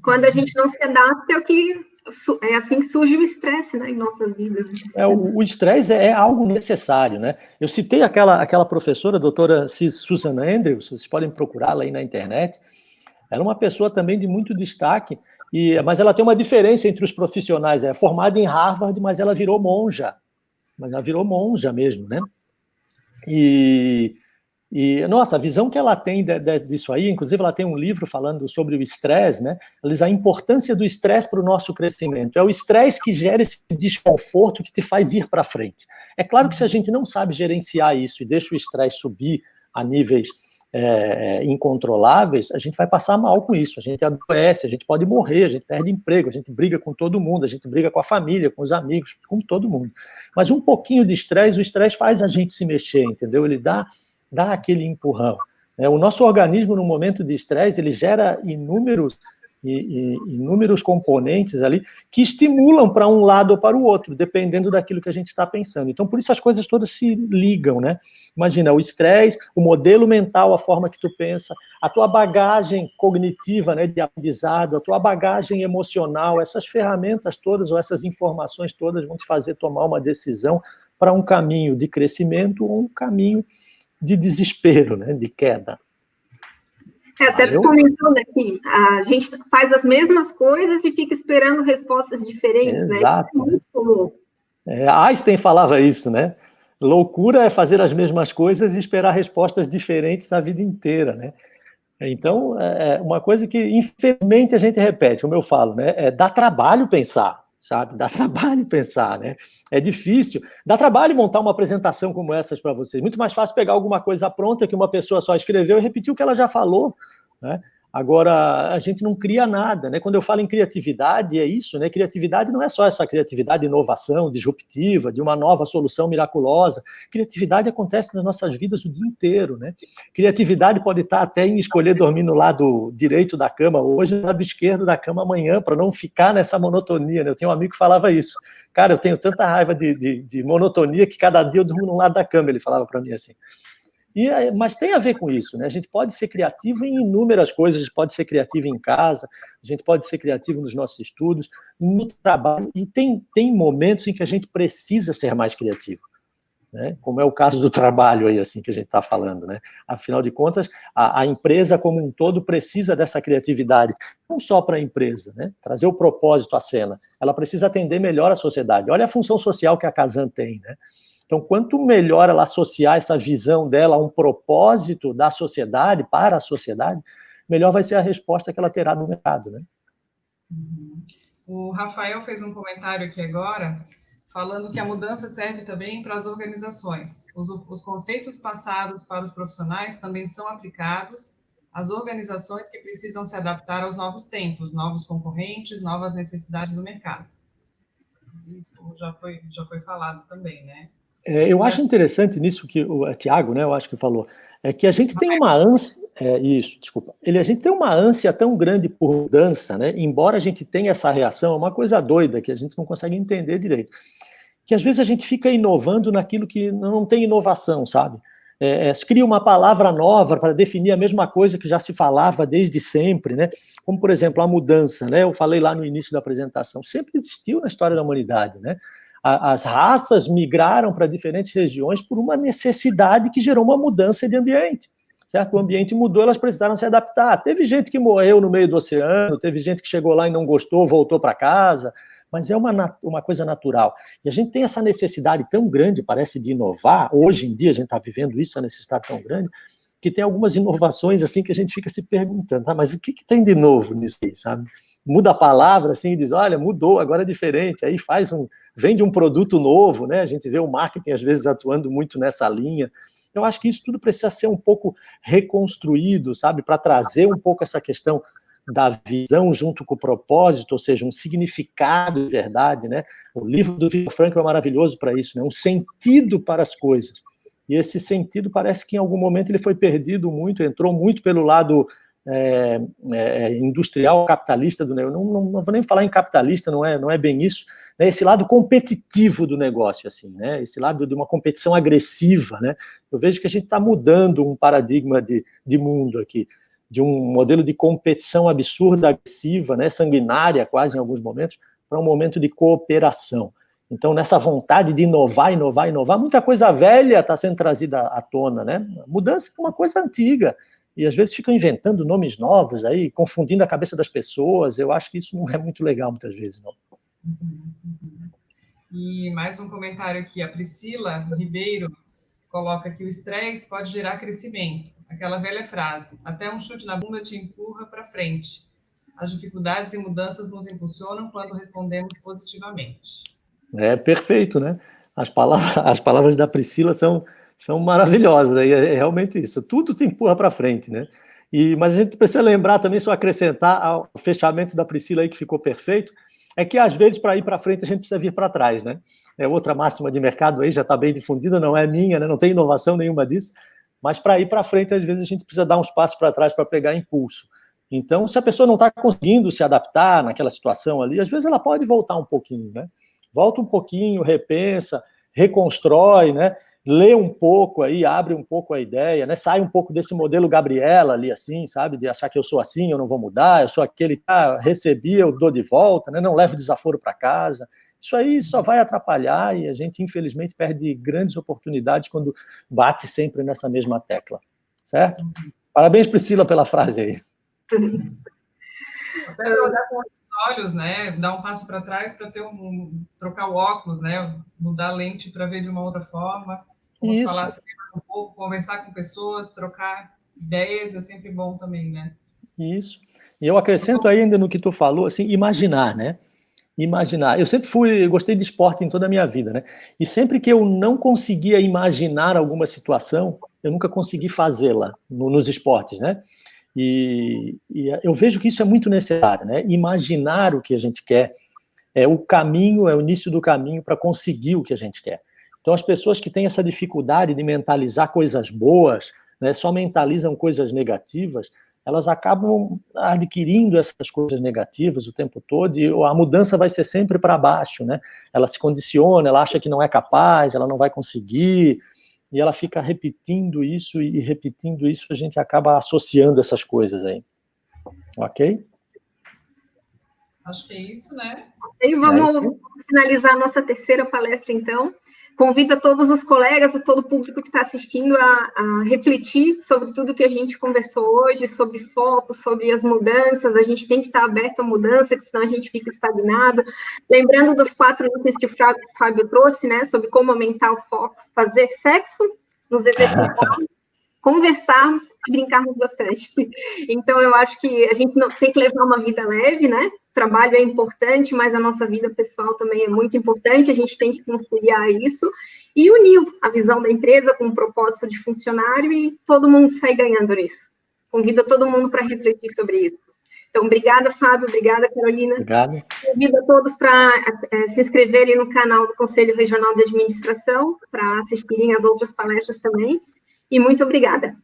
Quando a gente não se adapta, é assim que surge o estresse, né, em nossas vidas. O estresse é algo necessário, né? Eu citei aquela professora, a doutora Susan Andrews, vocês podem procurá-la aí na internet. Ela é uma pessoa também de muito destaque, mas ela tem uma diferença entre os profissionais. É formada em Harvard, mas ela virou monja. Mas ela virou monja mesmo, né? Nossa, a visão que ela tem disso aí, inclusive ela tem um livro falando sobre o estresse, né? Ela diz a importância do estresse para o nosso crescimento. É o estresse que gera esse desconforto que te faz ir para frente. É claro que se a gente não sabe gerenciar isso e deixa o estresse subir a níveis incontroláveis, a gente vai passar mal com isso, a gente adoece, a gente pode morrer, a gente perde emprego, a gente briga com todo mundo, a gente briga com a família, com os amigos, com todo mundo. Mas um pouquinho de estresse, o estresse faz a gente se mexer, entendeu? Ele dá aquele empurrão. O nosso organismo, no momento de estresse, ele gera inúmeros componentes ali que estimulam para um lado ou para o outro, dependendo daquilo que a gente está pensando. Então, por isso as coisas todas se ligam, né? Imagina, o estresse, o modelo mental, a forma que tu pensa, a tua bagagem cognitiva, né, de aprendizado, a tua bagagem emocional, essas ferramentas todas ou essas informações todas vão te fazer tomar uma decisão para um caminho de crescimento ou um caminho de desespero, né, de queda. Até você comentou, né, que a gente faz as mesmas coisas e fica esperando respostas diferentes, né? Exato. Isso é muito comum. Einstein falava isso, né? Loucura é fazer as mesmas coisas e esperar respostas diferentes a vida inteira, né? Então, é uma coisa que, infelizmente, a gente repete, como eu falo, né? Dá trabalho pensar, sabe? Dá trabalho pensar, né? É difícil. Dá trabalho montar uma apresentação como essas para vocês. Muito mais fácil pegar alguma coisa pronta que uma pessoa só escreveu e repetir o que ela já falou, né? Agora, a gente não cria nada, né? Quando eu falo em criatividade, é isso, né? Criatividade não é só essa criatividade de inovação, disruptiva, de uma nova solução miraculosa. Criatividade acontece nas nossas vidas o dia inteiro, né? Criatividade pode estar até em escolher dormir no lado direito da cama hoje, no lado esquerdo da cama amanhã, para não ficar nessa monotonia, né? Eu tenho um amigo que falava isso. Cara, eu tenho tanta raiva de monotonia que cada dia eu durmo num lado da cama, ele falava para mim assim. Mas tem a ver com isso, né? A gente pode ser criativo em inúmeras coisas, a gente pode ser criativo em casa, a gente pode ser criativo nos nossos estudos, no trabalho, e tem momentos em que a gente precisa ser mais criativo, né? Como é o caso do trabalho aí, assim, que a gente está falando, né? Afinal de contas, a empresa como um todo precisa dessa criatividade, não só para a empresa, né? Trazer o propósito à cena, ela precisa atender melhor a sociedade. Olha a função social que a Kazan tem, né? Então, quanto melhor ela associar essa visão dela a um propósito da sociedade, para a sociedade, melhor vai ser a resposta que ela terá no mercado, né? O Rafael fez um comentário aqui agora, falando que a mudança serve também para as organizações. Os conceitos passados para os profissionais também são aplicados às organizações que precisam se adaptar aos novos tempos, novos concorrentes, novas necessidades do mercado. Isso já foi falado também, né? Eu acho interessante nisso que o Thiago, né, eu acho que falou, é que a gente tem uma ânsia, a gente tem uma ânsia tão grande por mudança, né, embora a gente tenha essa reação, é uma coisa doida que a gente não consegue entender direito, que às vezes a gente fica inovando naquilo que não tem inovação, sabe? se cria uma palavra nova para definir a mesma coisa que já se falava desde sempre, né? Como, por exemplo, a mudança, né? Eu falei lá no início da apresentação, sempre existiu na história da humanidade, né? As raças migraram para diferentes regiões por uma necessidade que gerou uma mudança de ambiente, certo? O ambiente mudou, elas precisaram se adaptar. Teve gente que morreu no meio do oceano, teve gente que chegou lá e não gostou, voltou para casa, mas é uma coisa natural. E a gente tem essa necessidade tão grande, parece, de inovar. Hoje em dia a gente está vivendo isso, essa necessidade tão grande, que tem algumas inovações assim que a gente fica se perguntando, mas o que tem de novo nisso aí, sabe? Muda a palavra assim e diz, olha, mudou, agora é diferente, aí vende um produto novo, né? A gente vê o marketing às vezes atuando muito nessa linha. Eu acho que isso tudo precisa ser um pouco reconstruído, sabe? Para trazer um pouco essa questão da visão junto com o propósito, ou seja, um significado de verdade, né? O livro do Viktor Frankl é maravilhoso para isso, né? Um sentido para as coisas. E esse sentido parece que em algum momento ele foi perdido muito, entrou muito pelo lado industrial, capitalista do negócio. Não vou nem falar em capitalista, não é bem isso, né? Esse lado competitivo do negócio, assim, né? Esse lado de uma competição agressiva, né? Eu vejo que a gente está mudando um paradigma de mundo aqui, de um modelo de competição absurda, agressiva, né? Sanguinária quase em alguns momentos, para um momento de cooperação. Então, nessa vontade de inovar, muita coisa velha está sendo trazida à tona, né? A mudança é uma coisa antiga, e às vezes ficam inventando nomes novos aí, confundindo a cabeça das pessoas. Eu acho que isso não é muito legal, muitas vezes, não. E mais um comentário aqui, a Priscila Ribeiro coloca que o estresse pode gerar crescimento. Aquela velha frase, até um chute na bunda te empurra para frente. As dificuldades e mudanças nos impulsionam quando respondemos positivamente. É perfeito, né? As palavras da Priscila são maravilhosas, é realmente isso. Tudo te empurra para frente, né? Mas a gente precisa lembrar também, só acrescentar ao fechamento da Priscila aí, que ficou perfeito, é que às vezes para ir para frente a gente precisa vir para trás, né? É outra máxima de mercado aí, já está bem difundida, não é minha, né? Não tem inovação nenhuma disso, mas para ir para frente às vezes a gente precisa dar uns passos para trás para pegar impulso. Então, se a pessoa não está conseguindo se adaptar naquela situação ali, às vezes ela pode voltar um pouquinho, né? Volta um pouquinho, repensa, reconstrói, né? Lê um pouco aí, abre um pouco a ideia, né? Sai um pouco desse modelo Gabriela ali, assim, sabe? De achar que eu sou assim, eu não vou mudar, eu sou aquele que recebi, eu dou de volta, né? Não levo desaforo para casa. Isso aí só vai atrapalhar e a gente, infelizmente, perde grandes oportunidades quando bate sempre nessa mesma tecla, certo? Parabéns, Priscila, pela frase aí. Até olhar com outros olhos, né? Dar um passo para trás para trocar o óculos, né? Mudar a lente para ver de uma outra forma. Vamos falar assim, um pouco, conversar com pessoas, trocar ideias é sempre bom também, né? Isso. E eu acrescento ainda no que tu falou, assim, imaginar, né? Imaginar. Eu sempre gostei de esporte em toda a minha vida, né? E sempre que eu não conseguia imaginar alguma situação, eu nunca consegui fazê-la nos esportes, né? E eu vejo que isso é muito necessário, né? Imaginar o que a gente quer é o caminho, é o início do caminho para conseguir o que a gente quer. Então, as pessoas que têm essa dificuldade de mentalizar coisas boas, né, só mentalizam coisas negativas, elas acabam adquirindo essas coisas negativas o tempo todo e a mudança vai ser sempre para baixo, né? Ela se condiciona, ela acha que não é capaz, ela não vai conseguir, e ela fica repetindo isso, e repetindo isso, a gente acaba associando essas coisas aí. Ok? Acho que é isso, né? E vamos finalizar a nossa terceira palestra, então. Convido a todos os colegas, a todo o público que está assistindo a refletir sobre tudo que a gente conversou hoje, sobre foco, sobre as mudanças. A gente tem que estar aberto à mudança, que senão a gente fica estagnado. Lembrando dos 4 itens que o Fábio trouxe, né, sobre como aumentar o foco, fazer sexo, nos exercitarmos, conversarmos e brincarmos bastante. Então, eu acho que a gente não tem que levar uma vida leve, né? O trabalho é importante, mas a nossa vida pessoal também é muito importante, a gente tem que conciliar isso e unir a visão da empresa com o propósito de funcionário e todo mundo sai ganhando nisso. Convido todo mundo para refletir sobre isso. Então, obrigada, Fábio, obrigada, Carolina. Obrigado. Convido a todos para se inscreverem no canal do Conselho Regional de Administração, para assistirem às outras palestras também. E muito obrigada.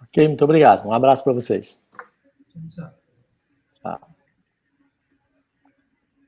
Ok, muito obrigado. Um abraço para vocês. Tchau. Tchau.